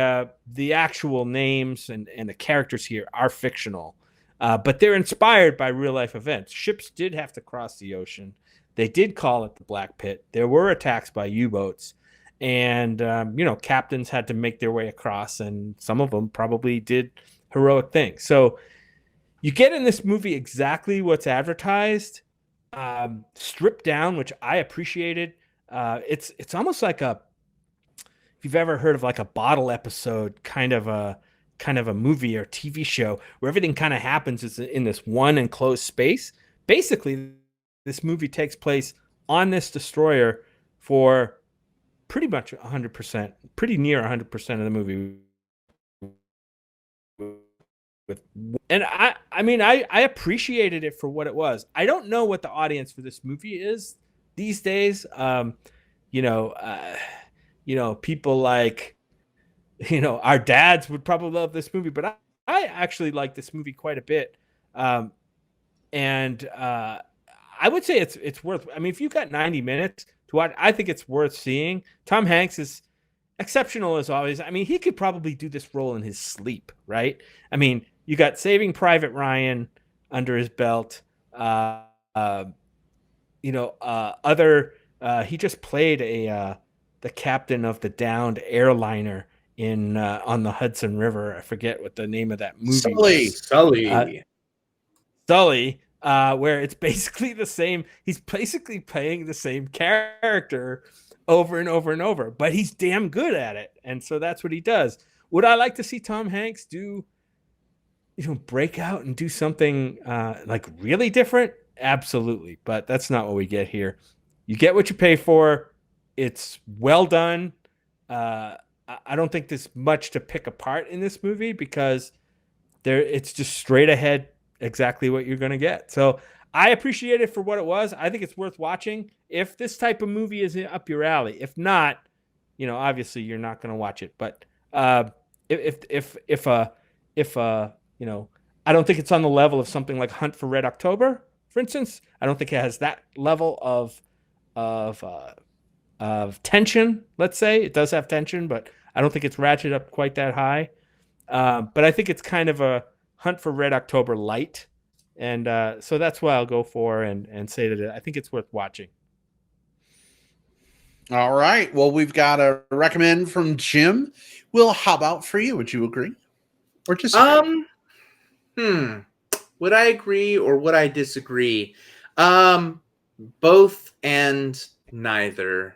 S2: actual names and the characters here are fictional, but they're inspired by real life events. Ships did have to cross the ocean. They did call it the Black Pit. There were attacks by U-boats, and captains had to make their way across, and some of them probably did heroic things. So you get in this movie exactly what's advertised, stripped down, which I appreciated. It's almost like if you've ever heard of like a bottle episode kind of a movie or TV show where everything kind of happens is in this one enclosed space. Basically, this movie takes place on this destroyer for pretty much 100%, pretty near 100% of the movie. And I appreciated it for what it was. I don't know what the audience for this movie is these days. People like, our dads would probably love this movie, but I actually like this movie quite a bit. I would say it's worth. I mean, if you've got 90 minutes to watch, I think it's worth seeing. Tom Hanks is exceptional as always. I mean, he could probably do this role in his sleep, right? I mean, you got Saving Private Ryan under his belt. Other he just played the captain of the downed airliner in on the Hudson River. I forget what the name of that movie was. Sully, where it's basically the same. He's basically playing the same character over and over and over, but he's damn good at it, and so that's what he does. Would I like to see Tom Hanks do, break out and do something like really different? Absolutely, but that's not what we get here. You get what you pay for. It's well done. I don't think there's much to pick apart in this movie because it's just straight ahead exactly what you're going to get. So I appreciate it for what it was. I think it's worth watching if this type of movie is up your alley. If not, obviously you're not going to watch it. But if I don't think it's on the level of something like Hunt for Red October, for instance. I don't think it has that level of tension. Let's say it does have tension, but I don't think it's ratcheted up quite that high. But I think it's kind of a Hunt for Red October light. And so that's why I'll go for and say that I think it's worth watching.
S1: All right. Well, we've got a recommend from Jim. Will, how about for you? Would you agree or disagree?
S3: Would I agree or would I disagree? Both and neither.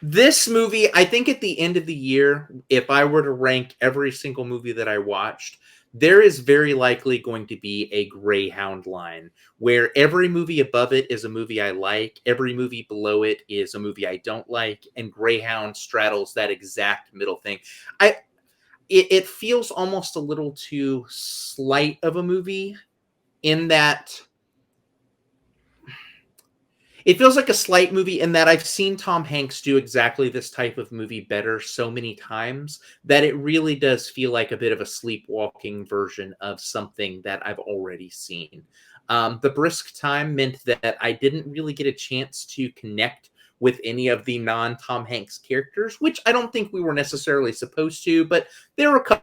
S3: This movie, I think at the end of the year, if I were to rank every single movie that I watched, there is very likely going to be a Greyhound line where every movie above it is a movie I like, every movie below it is a movie I don't like, and Greyhound straddles that exact middle thing. It feels almost a little too slight of a movie in that it feels like a slight movie in that I've seen Tom Hanks do exactly this type of movie better so many times that it really does feel like a bit of a sleepwalking version of something that I've already seen. The brisk time meant that I didn't really get a chance to connect with any of the non-Tom Hanks characters, which I don't think we were necessarily supposed to, but there were a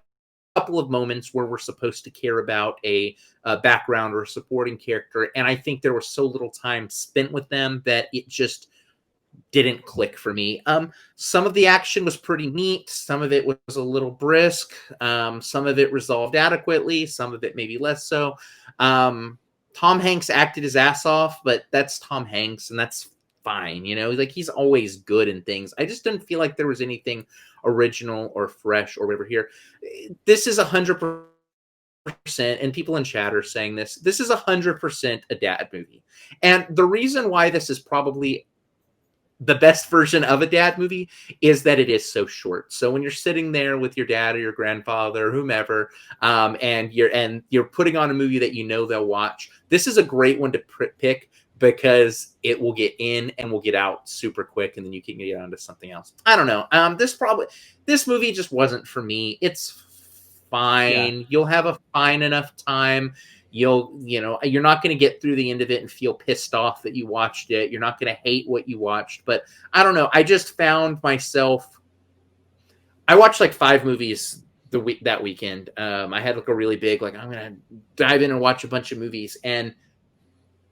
S3: couple of moments where we're supposed to care about a background or a supporting character, and I think there was so little time spent with them that it just didn't click for me. Some of the action was pretty neat. Some of it was a little brisk. Some of it resolved adequately. Some of it maybe less so. Tom Hanks acted his ass off, but that's Tom Hanks, and that's fine. Like he's always good in things. I just didn't feel like there was anything original or fresh or whatever here. This is 100%, and people in chat are saying this is 100% a dad movie. And the reason why this is probably the best version of a dad movie is that it is so short. So when you're sitting there with your dad or your grandfather or whomever, and you're putting on a movie that they'll watch, this is a great one to pick because it will get in and will get out super quick, and then you can get on to something else. I don't know. This movie just wasn't for me. It's fine. Yeah. You'll have a fine enough time. You're not going to get through the end of it and feel pissed off that you watched it. You're not going to hate what you watched, but I don't know. I just found myself, I watched like 5 movies that weekend. I had like a really big, like, I'm going to dive in and watch a bunch of movies, and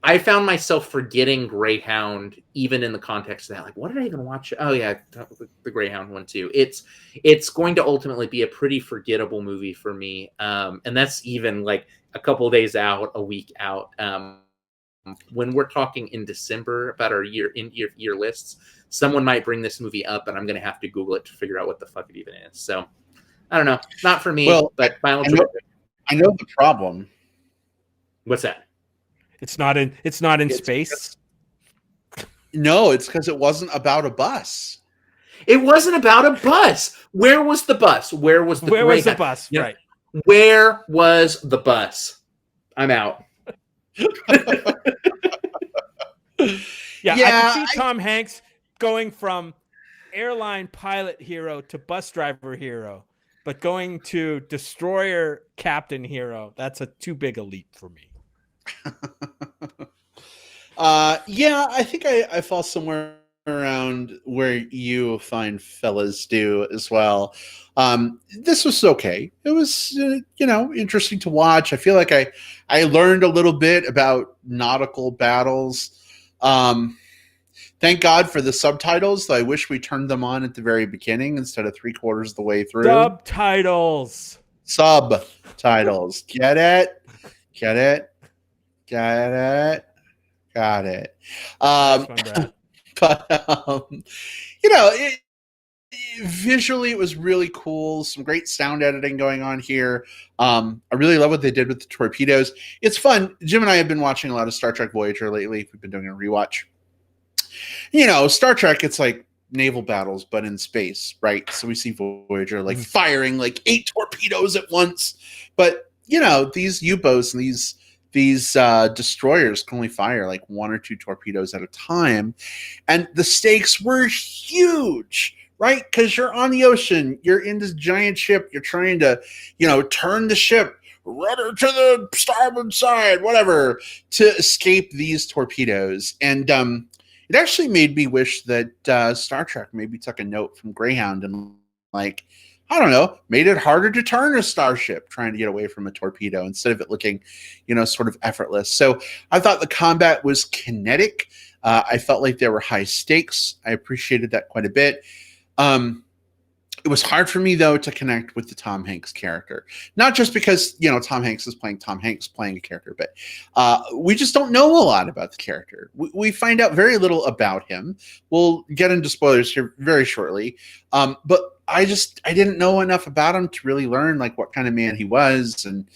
S3: I found myself forgetting Greyhound, even in the context of that. Like, what did I even watch? Oh yeah, the Greyhound one too. It's going to ultimately be a pretty forgettable movie for me, and that's even like a couple of days out, a week out. When we're talking in December about our year lists, someone might bring this movie up, and I'm going to have to Google it to figure out what the fuck it even is. So I don't know, not for me. Well, but I
S1: know the problem.
S3: What's that?
S2: It's not in space.
S1: No, it's because it wasn't about a bus.
S3: It wasn't about a bus. Where was the bus? Where was the
S2: bus?
S3: Yeah.
S2: Right.
S3: Where was the bus? I'm out.
S2: I can see Tom Hanks going from airline pilot hero to bus driver hero, but going to destroyer captain hero, that's too big a leap for me.
S1: Yeah, I think I fall somewhere around where you fine fellas do as well. This was okay. It was, interesting to watch. I feel like I learned a little bit about nautical battles. Um, Thank God for the subtitles. I wish we turned them on at the very beginning instead of three-quarters of the way through.
S2: Subtitles.
S1: Subtitles. Get it? Get it? Get it? Got it.
S2: Nice one, Brad.
S1: But you know, visually it was really cool. Some great sound editing going on here. I really love what they did with the torpedoes. It's fun. Jim and I have been watching a lot of Star Trek Voyager lately. We've been doing a rewatch. Star Trek, it's like naval battles, but in space, right? So we see Voyager like firing like 8 torpedoes at once. But these U-boats and these destroyers can only fire like 1 or 2 torpedoes at a time, and the stakes were huge, right? Because you're on the ocean, you're in this giant ship, you're trying to turn the ship rudder to the starboard side, whatever, to escape these torpedoes. And it actually made me wish that Star Trek maybe took a note from Greyhound and, like, I don't know, made it harder to turn a starship trying to get away from a torpedo instead of it looking, sort of effortless. So I thought the combat was kinetic. I felt like there were high stakes. I appreciated that quite a bit. It was hard for me, though, to connect with the Tom Hanks character. Not just because, Tom Hanks is playing Tom Hanks playing a character, but we just don't know a lot about the character. We find out very little about him. We'll get into spoilers here very shortly. But I didn't know enough about him to really learn, like, what kind of man he was. And,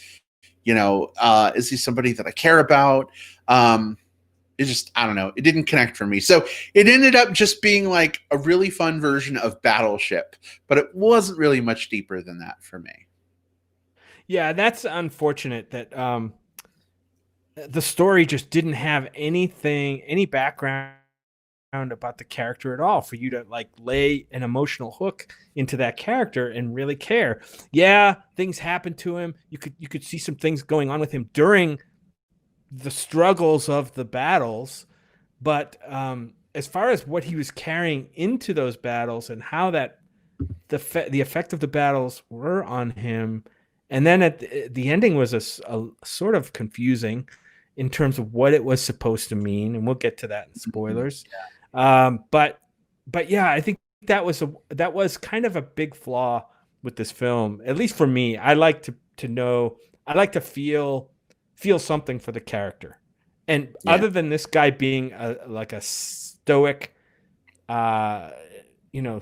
S1: is he somebody that I care about? I don't know. It didn't connect for me. So it ended up just being like a really fun version of Battleship, but it wasn't really much deeper than that for me.
S2: Yeah, that's unfortunate that the story just didn't have any background about the character at all for you to like lay an emotional hook into that character and really care. Yeah, things happened to him. You could see some things going on with him during the struggles of the battles, but as far as what he was carrying into those battles and how that the effect of the battles were on him, and then at the ending was a sort of confusing in terms of what it was supposed to mean, and we'll get to that in spoilers. But yeah, I think that was kind of a big flaw with this film, at least for me. I like to know, I like to feel something for the character. And other than this guy being like a stoic,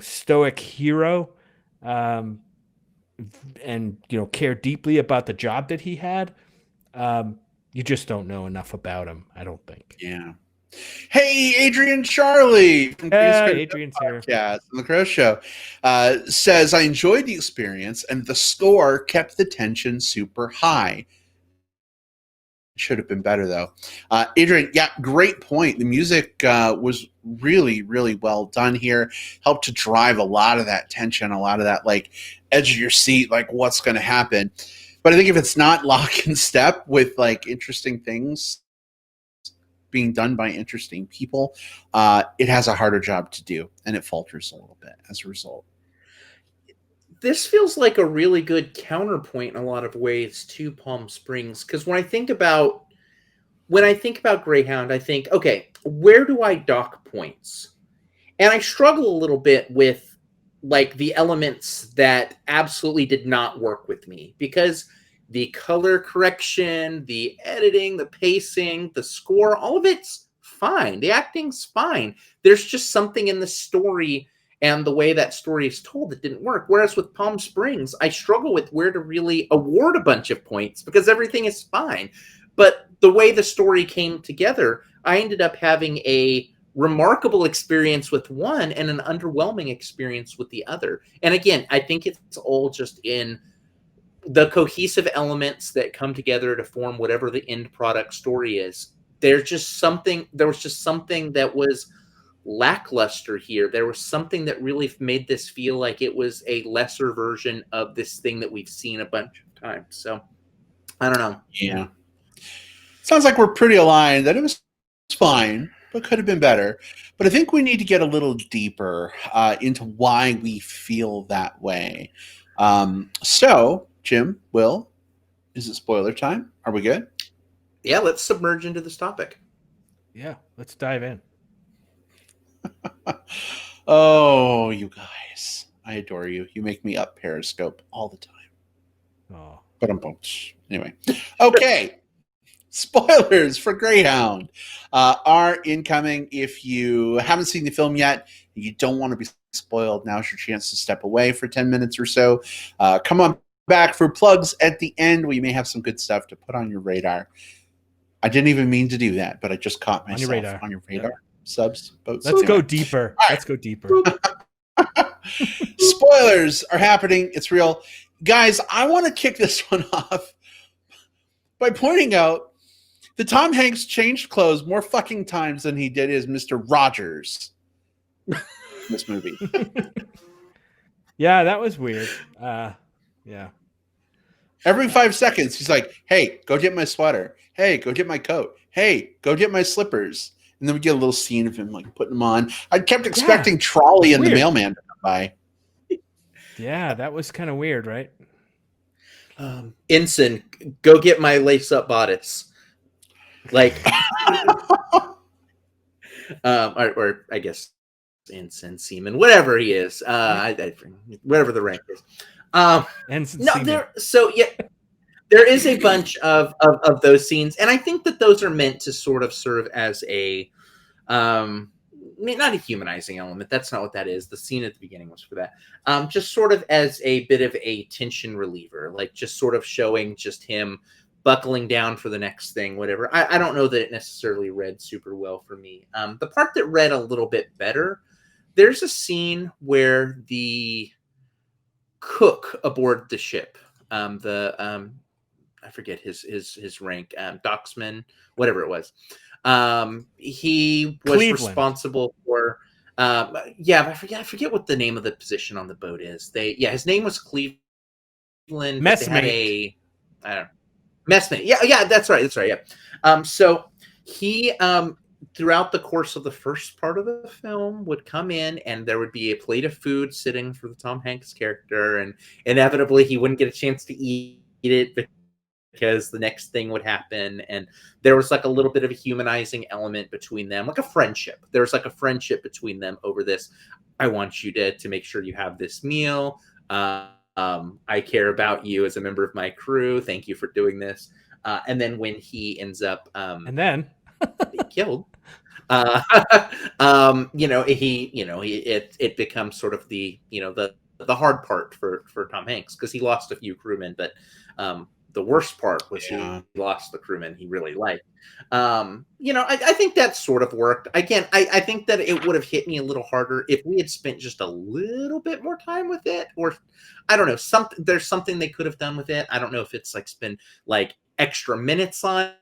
S2: stoic hero, and care deeply about the job that he had, you just don't know enough about him, I don't think.
S1: Yeah. Hey, Adrian Charlie from
S2: Adrian's here.
S1: Yeah, the Crow Show says, I enjoyed the experience and the score kept the tension super high. Should have been better, though. Adrian, yeah, great point. The music was really, really well done here. Helped to drive a lot of that tension, a lot of that, like, edge of your seat, like, what's going to happen. But I think if it's not lock in step with, like, interesting things being done by interesting people, it has a harder job to do, and it falters a little bit as a result.
S3: This feels like a really good counterpoint in a lot of ways to Palm Springs, because when I think about Greyhound, I think, okay, where do I dock points? And I struggle a little bit with like the elements that absolutely did not work with me, because the color correction, the editing, the pacing, the score, all of it's fine. The acting's fine. There's just something in the story and the way that story is told that didn't work. Whereas with Palm Springs, I struggle with where to really award a bunch of points because everything is fine. But the way the story came together, I ended up having a remarkable experience with one and an underwhelming experience with the other. And again, I think it's all just in the cohesive elements that come together to form whatever the end product story is. There was just something that was lackluster here. There was something that really made this feel like it was a lesser version of this thing that we've seen a bunch of times. So I don't know.
S1: Yeah. Sounds like we're pretty aligned that it was fine, but could have been better. But I think we need to get a little deeper into why we feel that way. So, Jim, Will, is it spoiler time? Are we good?
S3: Yeah, let's submerge into this topic.
S2: Yeah, let's dive in.
S1: Oh, you guys. I adore you. You make me up Periscope all the time.
S2: Oh,
S1: But anyway. Okay. Spoilers for Greyhound are incoming. If you haven't seen the film yet, you don't want to be spoiled, now's your chance to step away for 10 minutes or so. Come on back for plugs at the end. We may have some good stuff to put on your radar. I didn't even mean to do that, but I just caught myself on your radar. Yep. Subs, boats.
S2: Let's go deeper. Right. Let's go deeper.
S1: Spoilers are happening. It's real. Guys, I want to kick this one off by pointing out that Tom Hanks changed clothes more fucking times than he did as Mr. Rogers in this movie.
S2: Yeah, that was weird. Yeah.
S1: Every 5 seconds, he's like, hey, go get my sweater. Hey, go get my coat. Hey, go get my slippers. And then we get a little scene of him like putting them on. I kept expecting Trolley and the mailman to come by.
S2: Yeah, that was kind of weird, right?
S3: Ensign, go get my lace-up bodice. Like, or I guess Ensign, Seaman, whatever he is, whatever the rank is. There is a bunch of those scenes, and I think that those are meant to sort of serve as a not a humanizing element. That's not what that is. The scene at the beginning was for that. Just sort of as a bit of a tension reliever, like just sort of showing just him buckling down for the next thing, whatever. I don't know that it necessarily read super well for me. The part that read a little bit better, there's a scene where the cook aboard the ship, I forget his rank, docksman, whatever it was. He was responsible for I forget what the name of the position on the boat is. His name was Cleveland.
S2: Messmate.
S3: I don't know. Messmate. Yeah, that's right. Yeah. So he throughout the course of the first part of the film would come in and there would be a plate of food sitting for the Tom Hanks character, and inevitably he wouldn't get a chance to eat it because the next thing would happen. And there was like a little bit of a humanizing element between them, like a friendship. There was like a friendship between them over this. I want you to make sure you have this meal. I care about you as a member of my crew. Thank you for doing this. And then when he ends up being killed, it becomes sort of the hard part for Tom Hanks, because he lost a few crewmen, but the worst part was he lost the crewman he really liked. I think that sort of worked. Again, I think that it would have hit me a little harder if we had spent just a little bit more time with it, or I don't know, there's something they could have done with it. I don't know if it's like spend like extra minutes on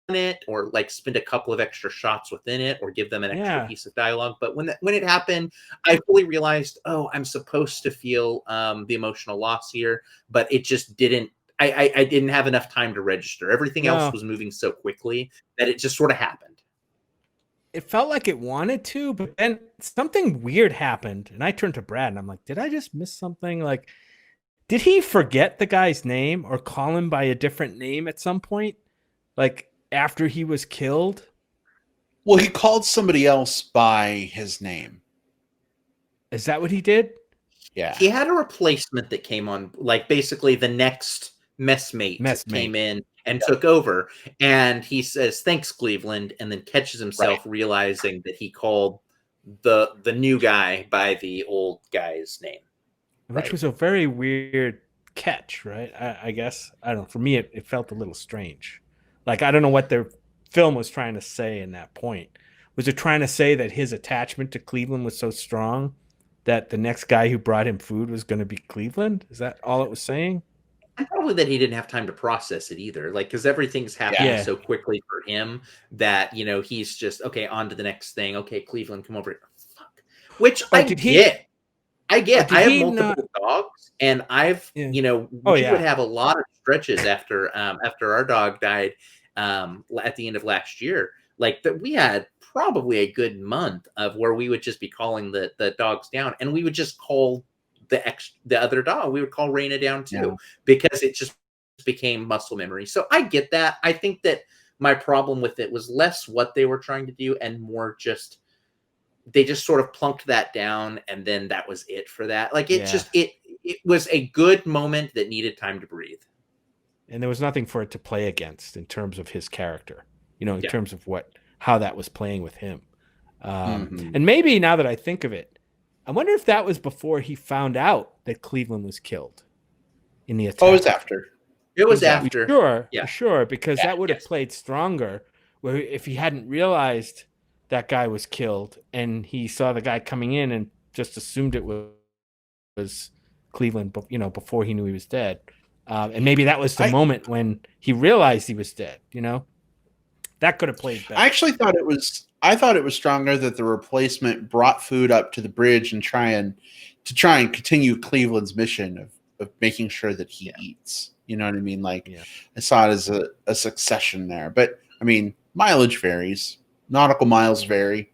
S3: it, or like spend a couple of extra shots within it, or give them an extra piece of dialogue. But when it happened, I fully realized, I'm supposed to feel the emotional loss here, but it just didn't. I didn't have enough time to register. Everything else was moving so quickly that it just sort of happened.
S2: It felt like it wanted to, but then something weird happened, and I turned to Brad and I'm like, did I just miss something? Like, did he forget the guy's name or call him by a different name at some point? Like after he was killed?
S1: Well, he called somebody else by his name.
S2: Is that what he did?
S1: Yeah.
S3: He had a replacement that came on, like basically the next messmate came in and took over, and he says, thanks, Cleveland, and then catches himself realizing that he called the new guy by the old guy's name.
S2: Which was a very weird catch, right? I guess. I don't know. For me, it felt a little strange. Like, I don't know what their film was trying to say in that point. Was it trying to say that his attachment to Cleveland was so strong that the next guy who brought him food was going to be Cleveland? Is that all it was saying?
S3: And probably that he didn't have time to process it either. Like, because everything's happening so quickly for him that, he's just, okay, on to the next thing. Okay, Cleveland, come over here. Fuck. Which I get. I have multiple dogs, and I've, we would have a lot of stretches after our dog died at the end of last year, like that we had probably a good month of where we would just be calling the dogs down, and we would just call the other dog. We would call Raina down too,
S1: Yeah.
S3: because it just became muscle memory. So I get that. I think that my problem with it was less what they were trying to do and more just they just sort of plunked that down, and then that was it for that. Like it just it was a good moment that needed time to breathe.
S2: And there was nothing for it to play against in terms of his character, in
S3: Yeah.
S2: terms of how that was playing with him.
S1: Mhm.
S2: And maybe now that I think of it, I wonder if that was before he found out that Cleveland was killed in the attack.
S1: Oh, it was after.
S3: It was
S2: Exactly.
S3: after.
S2: Sure,
S3: Yeah.
S2: sure, because
S1: Yeah,
S2: that would have
S3: yes.
S2: played stronger. Where if he hadn't realized that guy was killed and he saw the guy coming in and just assumed it was Cleveland, before he knew he was dead, and maybe that was the moment when he realized he was dead. That could have played better.
S1: I actually thought it was. I thought it was stronger that the replacement brought food up to the bridge and try and continue Cleveland's mission of making sure that he eats. You know what I mean? Like I saw it as a succession there. But I mean, mileage varies. Nautical miles vary.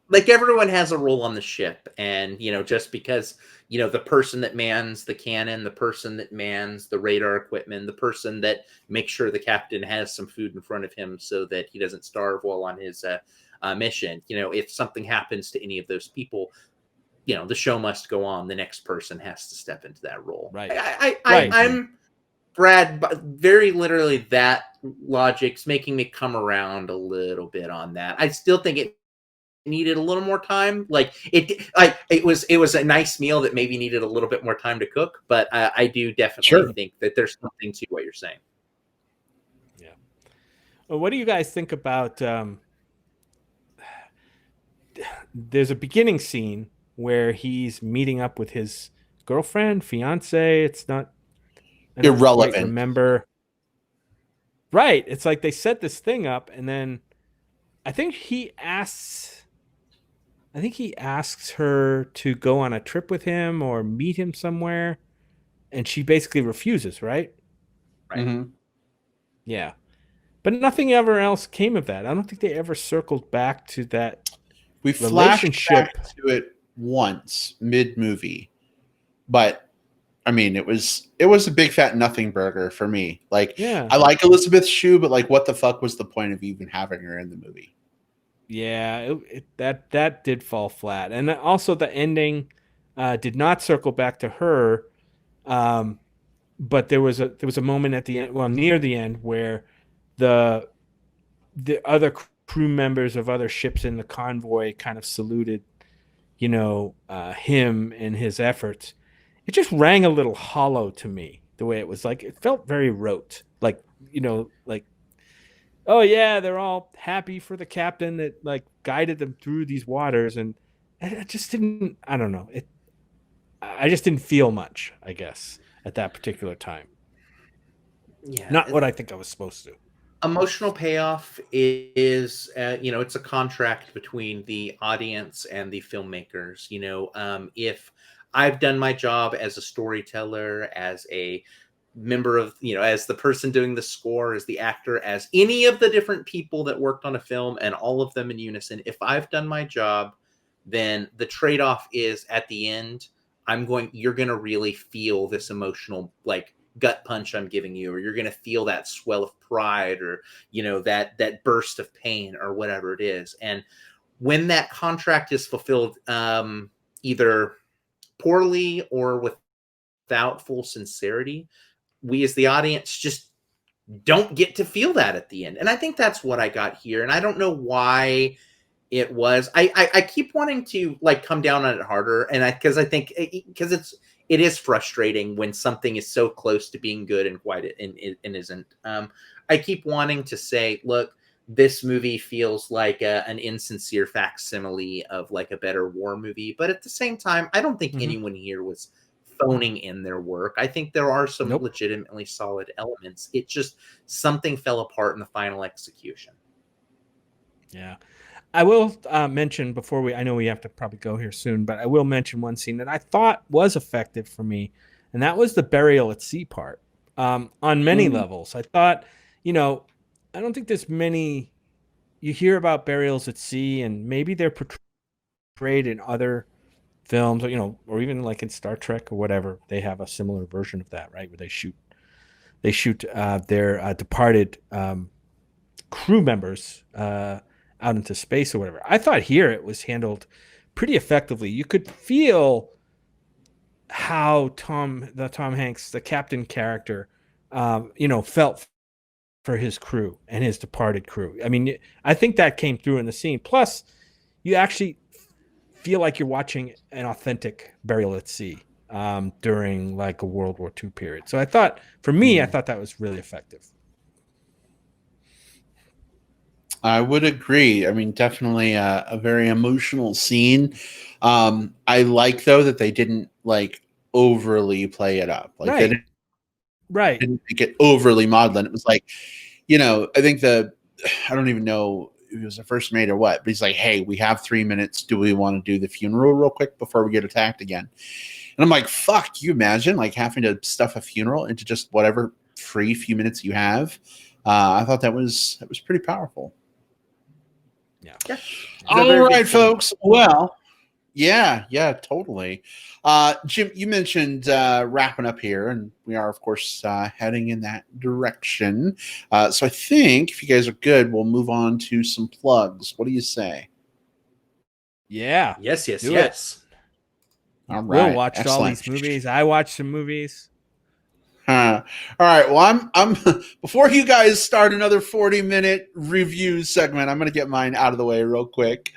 S3: Like everyone has a role on the ship, and just because the person that mans the cannon, the person that mans the radar equipment, the person that makes sure the captain has some food in front of him so that he doesn't starve while on his mission, if something happens to any of those people, the show must go on. The next person has to step into that role.
S2: Right.
S3: I'm Brad, but very literally that logic's making me come around a little bit on that. I still think it needed a little more time. Like it was a nice meal that maybe needed a little bit more time to cook, but I do definitely think that there's something to what you're saying.
S2: Yeah. Well, what do you guys think about there's a beginning scene where he's meeting up with his girlfriend, fiance. It's not
S1: Irrelevant.
S2: Quite remember. Right. It's like they set this thing up, and then I think he asks her to go on a trip with him or meet him somewhere, and she basically refuses, right?
S3: Right.
S1: Mm-hmm.
S2: Yeah. But nothing ever else came of that. I don't think they ever circled back to that.
S1: We flashed back to it once mid-movie, but I mean, it was a big fat nothing burger for me. Like, I like Elizabeth Shue, but like, what the fuck was the point of even having her in the movie?
S2: Yeah, that did fall flat, and also the ending did not circle back to her. But there was a moment at the end, near the end, where the other crew members of other ships in the convoy kind of saluted, him and his efforts. It just rang a little hollow to me, the way it was. Like, it felt very rote. Like, oh yeah, they're all happy for the captain that like guided them through these waters, and it just didn't. I don't know. I just didn't feel much, I guess, at that particular time.
S3: Yeah,
S2: not what I think I was supposed to.
S3: Emotional payoff is, it's a contract between the audience and the filmmakers. If I've done my job as a storyteller, as a member of, as the person doing the score, as the actor, as any of the different people that worked on a film, and all of them in unison, if I've done my job, then the trade-off is at the end, you're going to really feel this emotional, like, gut punch I'm giving you, or you're going to feel that swell of pride, or, that burst of pain, or whatever it is. And when that contract is fulfilled, either poorly or without full sincerity, we as the audience just don't get to feel that at the end. And I think that's what I got here. And I don't know why it was. I keep wanting to like come down on it harder, and because I think it is frustrating when something is so close to being good and quite and isn't. I keep wanting to say, look, this movie feels like an insincere facsimile of like a better war movie, but at the same time, I don't think anyone here was phoning in their work. I think there are some legitimately solid elements. It just something fell apart in the final execution.
S2: Yeah. I will mention before I know we have to probably go here soon, but I will mention one scene that I thought was effective for me, and that was the burial at sea part. On many levels, I thought, I don't think there's many, you hear about burials at sea, and maybe they're portrayed in other films, or even like in Star Trek or whatever. They have a similar version of that, right? Where they shoot their departed crew members out into space or whatever. I thought here it was handled pretty effectively. You could feel how Tom Hanks, the captain character, felt for his crew and his departed crew. I mean, I think that came through in the scene. Plus, you actually feel like you're watching an authentic burial at sea during like a World War II period. So I thought that was really effective.
S1: I would agree. I mean, definitely a very emotional scene. I like though that they didn't like overly play it up. Like they didn't make it overly maudlin. It was like, I think I don't even know if it was the first mate or what, but he's like, hey, we have 3 minutes. Do we want to do the funeral real quick before we get attacked again? And I'm like, fuck, you imagine like having to stuff a funeral into just whatever free few minutes you have. I thought that was pretty powerful.
S2: Yeah.
S1: All right, folks. Well, yeah, totally. Jim, you mentioned wrapping up here, and we are, of course, heading in that direction. So I think if you guys are good, we'll move on to some plugs. What do you say?
S2: Yeah.
S3: Yes.
S1: All right.
S2: Will watched all these movies. I watched some movies.
S1: All right. Well, I'm before you guys start another 40-minute review segment, I'm going to get mine out of the way real quick.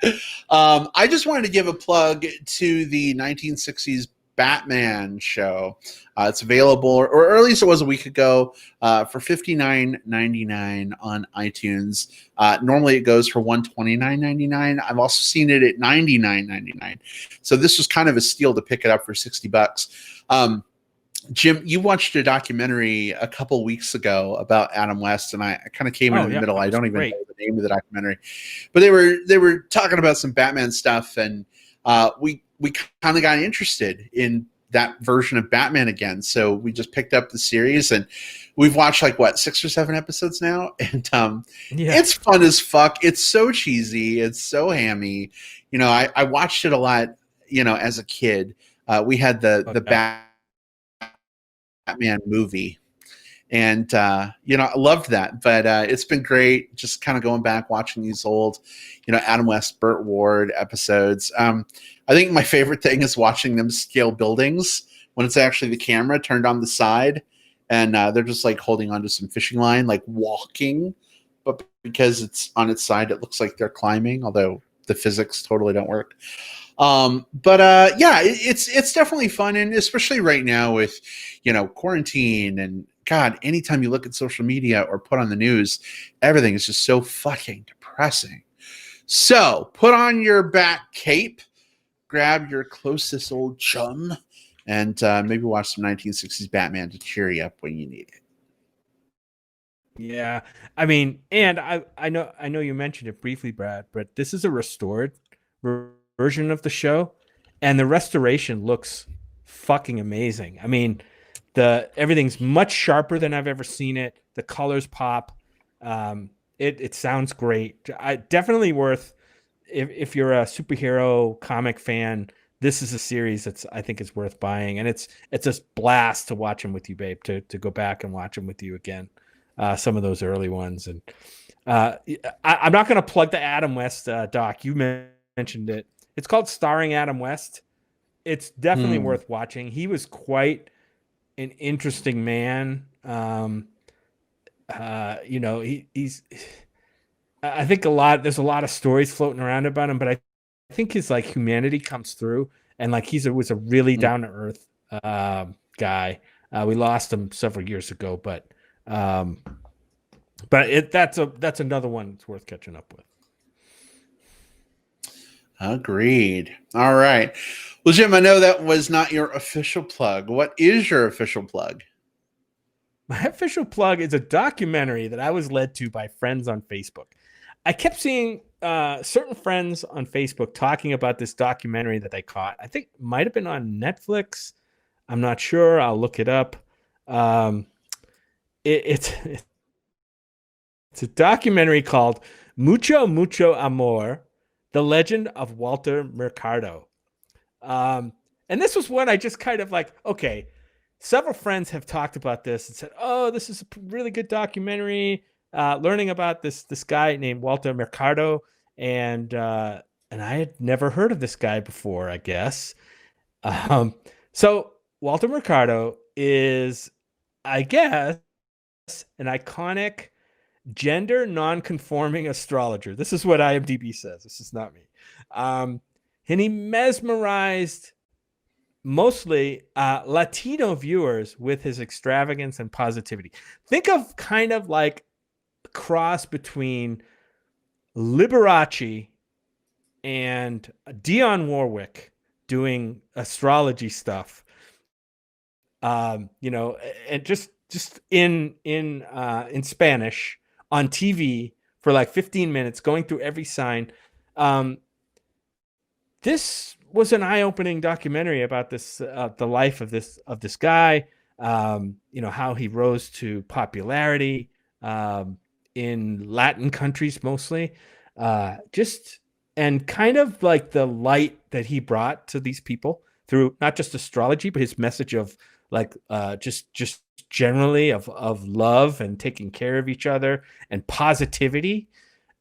S1: I just wanted to give a plug to the 1960s Batman show. It's available, or at least it was a week ago, for $59.99 on iTunes. Normally it goes for $129.99. I've also seen it at $99.99. So this was kind of a steal to pick it up for $60. Jim, you watched a documentary a couple weeks ago about Adam West, and I kind of came in the middle. I don't even know the name of the documentary, but they were talking about some Batman stuff, and we kind of got interested in that version of Batman again. So we just picked up the series, and we've watched 6 or 7 episodes now, and it's fun as fuck. It's so cheesy, it's so hammy. I watched it a lot. As a kid, we had the Batman movie, and I loved that, but it's been great just kind of going back watching these old Adam West, Burt Ward episodes. I think my favorite thing is watching them scale buildings when it's actually the camera turned on the side, and they're just like holding onto some fishing line, like walking, but because it's on its side it looks like they're climbing, although the physics totally don't work. It's definitely fun, and especially right now with quarantine, and God, anytime you look at social media or put on the news, everything is just so fucking depressing. So put on your bat cape, grab your closest old chum, and maybe watch some 1960s Batman to cheer you up when you need it.
S2: Yeah, I mean, and I know you mentioned it briefly, Brad, but this is a restored version of the show, and the restoration looks fucking amazing. I mean, everything's much sharper than I've ever seen it. The colors pop. It sounds great. Definitely worth, if you're a superhero comic fan, this is a series I think is worth buying, and it's a blast to watch them with you, babe. To go back and watch them with you again. Some of those early ones, and I'm not going to plug the Adam West doc. You mentioned it. It's called Starring Adam West. It's definitely worth watching. He was quite an interesting man. He's. I think there's a lot of stories floating around about him, but I think his humanity comes through, and was a really down to earth guy. We lost him several years ago, but that's another one that's worth catching up with.
S1: Agreed. All right. Well, Jim, I know that was not your official plug. What is your official plug?
S2: My official plug is a documentary that I was led to by friends on Facebook. I kept seeing certain friends on Facebook talking about this documentary that they caught. I think it might have been on Netflix. I'm not sure. I'll look it up. It's a documentary called Mucho, Mucho Amor, The Legend of Walter Mercado. And this was one I just kind of like, okay, several friends have talked about this and said, oh, this is a really good documentary, learning about this guy named Walter Mercado. And I had never heard of this guy before, I guess. So Walter Mercado is, I guess, an iconic gender non-conforming astrologer. This is what IMDb says. This is not me. And he mesmerized mostly Latino viewers with his extravagance and positivity. Think of kind of like a cross between Liberace and Dionne Warwick doing astrology stuff. You know, and just in Spanish on TV for like 15 minutes, going through every sign. This was an eye-opening documentary about this, the life of this guy. You know, how he rose to popularity in Latin countries mostly. Just and kind of like the light that he brought to these people through not just astrology, but his message of like just generally of love and taking care of each other and positivity.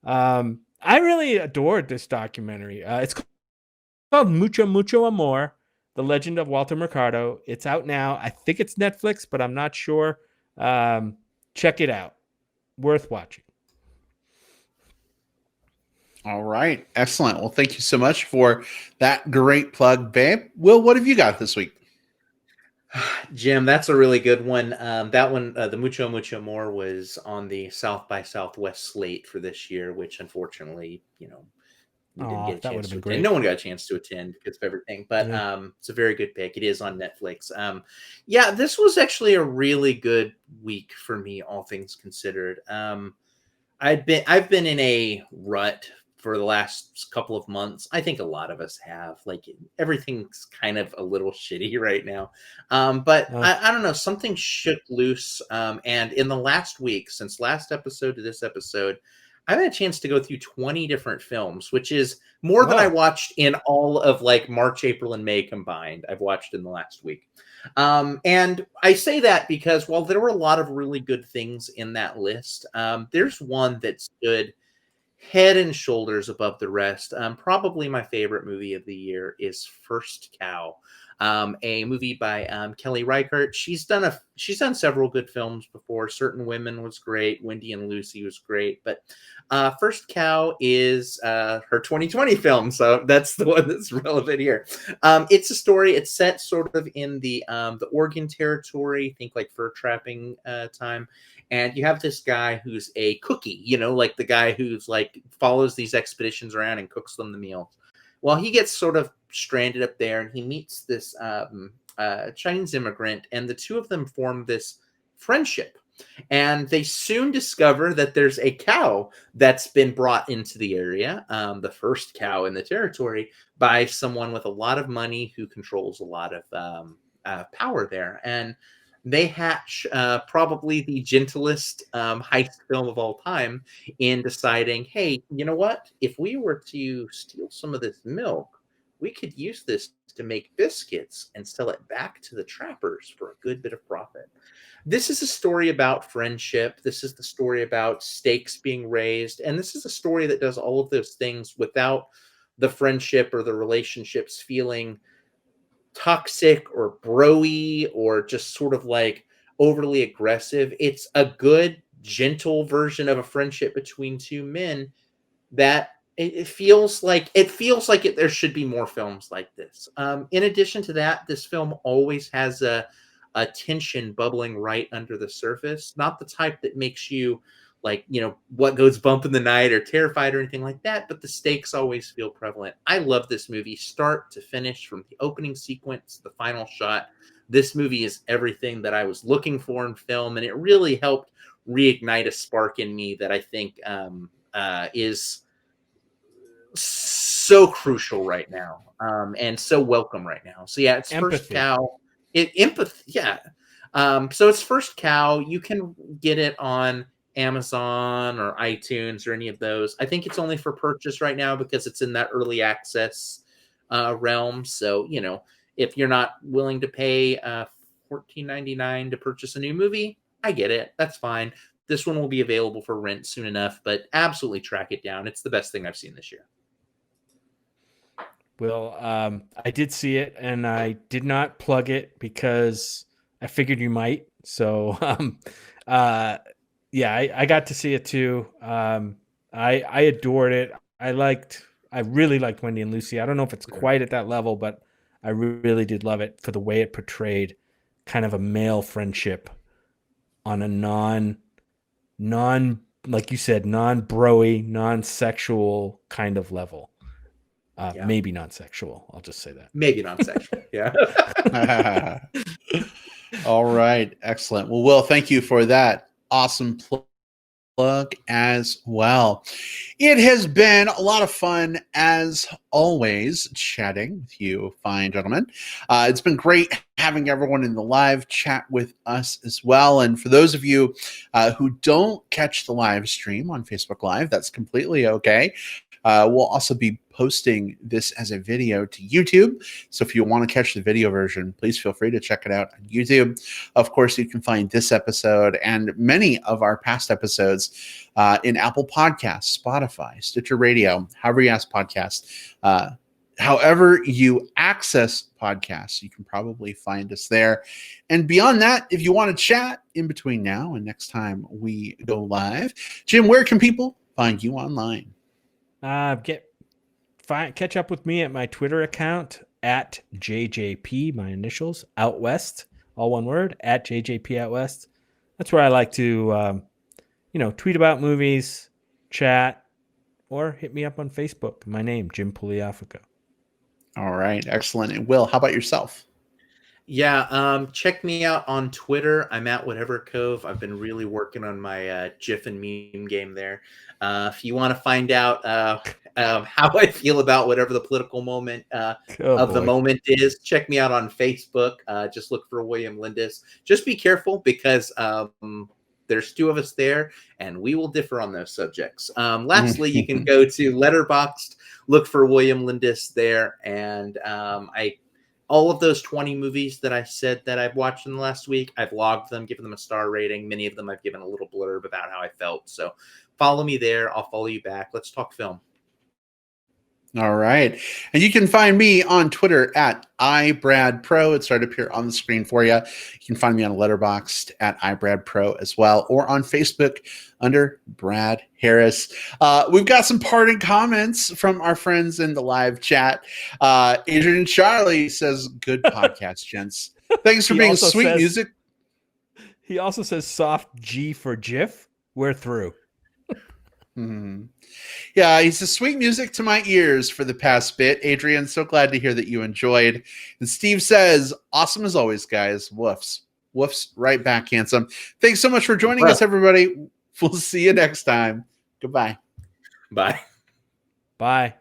S2: I really adored this documentary. It's called Mucho Mucho Amor, The Legend of Walter Mercado. It's out now. I think it's Netflix, but I'm not sure. Check it out. Worth watching.
S1: All right. Excellent. Well, thank you so much for that great plug, babe. Will, what have you got this week?
S3: Jim, that's a really good one. That one, the Mucho Mucho More, was on the South by Southwest slate for this year, which unfortunately, you know, we didn't get a chance to attend. No one got a chance to attend because of everything, but it's a very good pick. It is on Netflix. Yeah, this was actually a really good week for me, all things considered. I've been in a rut for the last couple of months. I think a lot of us have. Like, everything's kind of a little shitty right now. But I don't know, something shook loose. And in the last week, since last episode to this episode, I've had a chance to go through 20 different films, which is more than I watched in all of like March, April, and May combined. I've watched in the last week. And I say that because while there were a lot of really good things in that list, there's one that stood head and shoulders above the rest. Probably my favorite movie of the year is First Cow, a movie by Kelly Reichardt. She's done several good films before. Certain Women was great. Wendy and Lucy was great. But First Cow is her 2020 film, so that's the one that's relevant here. It's a story. It's set sort of in the Oregon Territory. Think like fur trapping time. And you have this guy who's a cookie, you know, like the guy who's like follows these expeditions around and cooks them the meals. Well, he gets sort of stranded up there, and he meets this Chinese immigrant, and the two of them form this friendship. And they soon discover that there's a cow that's been brought into the area, the first cow in the territory, by someone with a lot of money who controls a lot of power there. And they hatch probably the gentlest heist film of all time in deciding, hey, you know what? If we were to steal some of this milk, we could use this to make biscuits and sell it back to the trappers for a good bit of profit. This is a story about friendship. This is the story about stakes being raised. And this is a story that does all of those things without the friendship or the relationships feeling toxic or bro-y or just sort of like overly aggressive. It's a good, gentle version of a friendship between two men that it feels like there should be more films like this. In addition to that, this film always has a tension bubbling right under the surface, not the type that makes you like, you know, what goes bump in the night or terrified or anything like that, but the stakes always feel prevalent. I love this movie start to finish, from the opening sequence to the final shot. This movie is everything that I was looking for in film, and it really helped reignite a spark in me that I think is so crucial right now, and so welcome right now. So yeah, it's empathy. First Cow. Empathy, yeah. So it's First Cow. You can get it on Amazon or iTunes or any of those. I think it's only for purchase right now because it's in that early access realm. So, you know, if you're not willing to pay $14.99 to purchase a new movie, I get it. That's fine. This one will be available for rent soon enough, but absolutely track it down. It's the best thing I've seen this year.
S2: Well, I did see it, and I did not plug it because I figured you might. So, yeah, I got to see it too. I adored it. I really liked Wendy and Lucy. I don't know if it's quite at that level, but I really did love it for the way it portrayed kind of a male friendship on a non like you said, non-broy, non-sexual kind of level. Maybe non-sexual. I'll just say that.
S3: Maybe non-sexual. Yeah.
S1: All right. Excellent. Well, Will, thank you for that awesome plug as well. It has been a lot of fun, as always, chatting with you fine gentlemen. It's been great having everyone in the live chat with us as well. And for those of you who don't catch the live stream on Facebook Live, that's completely okay. We'll also be posting this as a video to YouTube. So if you want to catch the video version, please feel free to check it out on YouTube. Of course, you can find this episode and many of our past episodes in Apple Podcasts, Spotify, Stitcher Radio, however you ask podcasts. However you access podcasts, you can probably find us there. And beyond that, if you want to chat in between now and next time we go live, Jim, where can people find you online?
S2: Catch up with me at my Twitter account at JJP, my initials, out west, all one word, at JJP out west. That's where I like to, tweet about movies, chat, or hit me up on Facebook. My name, Jim Pugliafico.
S1: All right, excellent. And Will, how about yourself?
S3: Yeah, check me out on Twitter. I'm at Whatever Cove. I've been really working on my GIF and meme game there. If you want to find out how I feel about whatever the political moment the moment is, check me out on Facebook. Just look for William Lindis. Just be careful because there's two of us there, and we will differ on those subjects. Lastly, you can go to Letterboxd, look for William Lindis there, and all of those 20 movies that I said that I've watched in the last week, I've logged them, given them a star rating. Many of them I've given a little blurb about how I felt. So follow me there. I'll follow you back. Let's talk film.
S1: All right. And you can find me on Twitter at iBradPro. It's right up here on the screen for you. You can find me on Letterboxd at iBradPro as well, or on Facebook under Brad Harris. We've got some parting comments from our friends in the live chat. Adrian Charlie says, good podcast, gents. Thanks for being sweet music.
S2: He also says soft G for GIF. We're through.
S1: Yeah, he says, sweet music to my ears for the past bit. Adrian, so glad to hear that you enjoyed. And Steve says, awesome as always, guys. Woofs. Woofs right back, handsome. Thanks so much for joining us, everybody. We'll see you next time. Goodbye.
S3: Bye.
S2: Bye.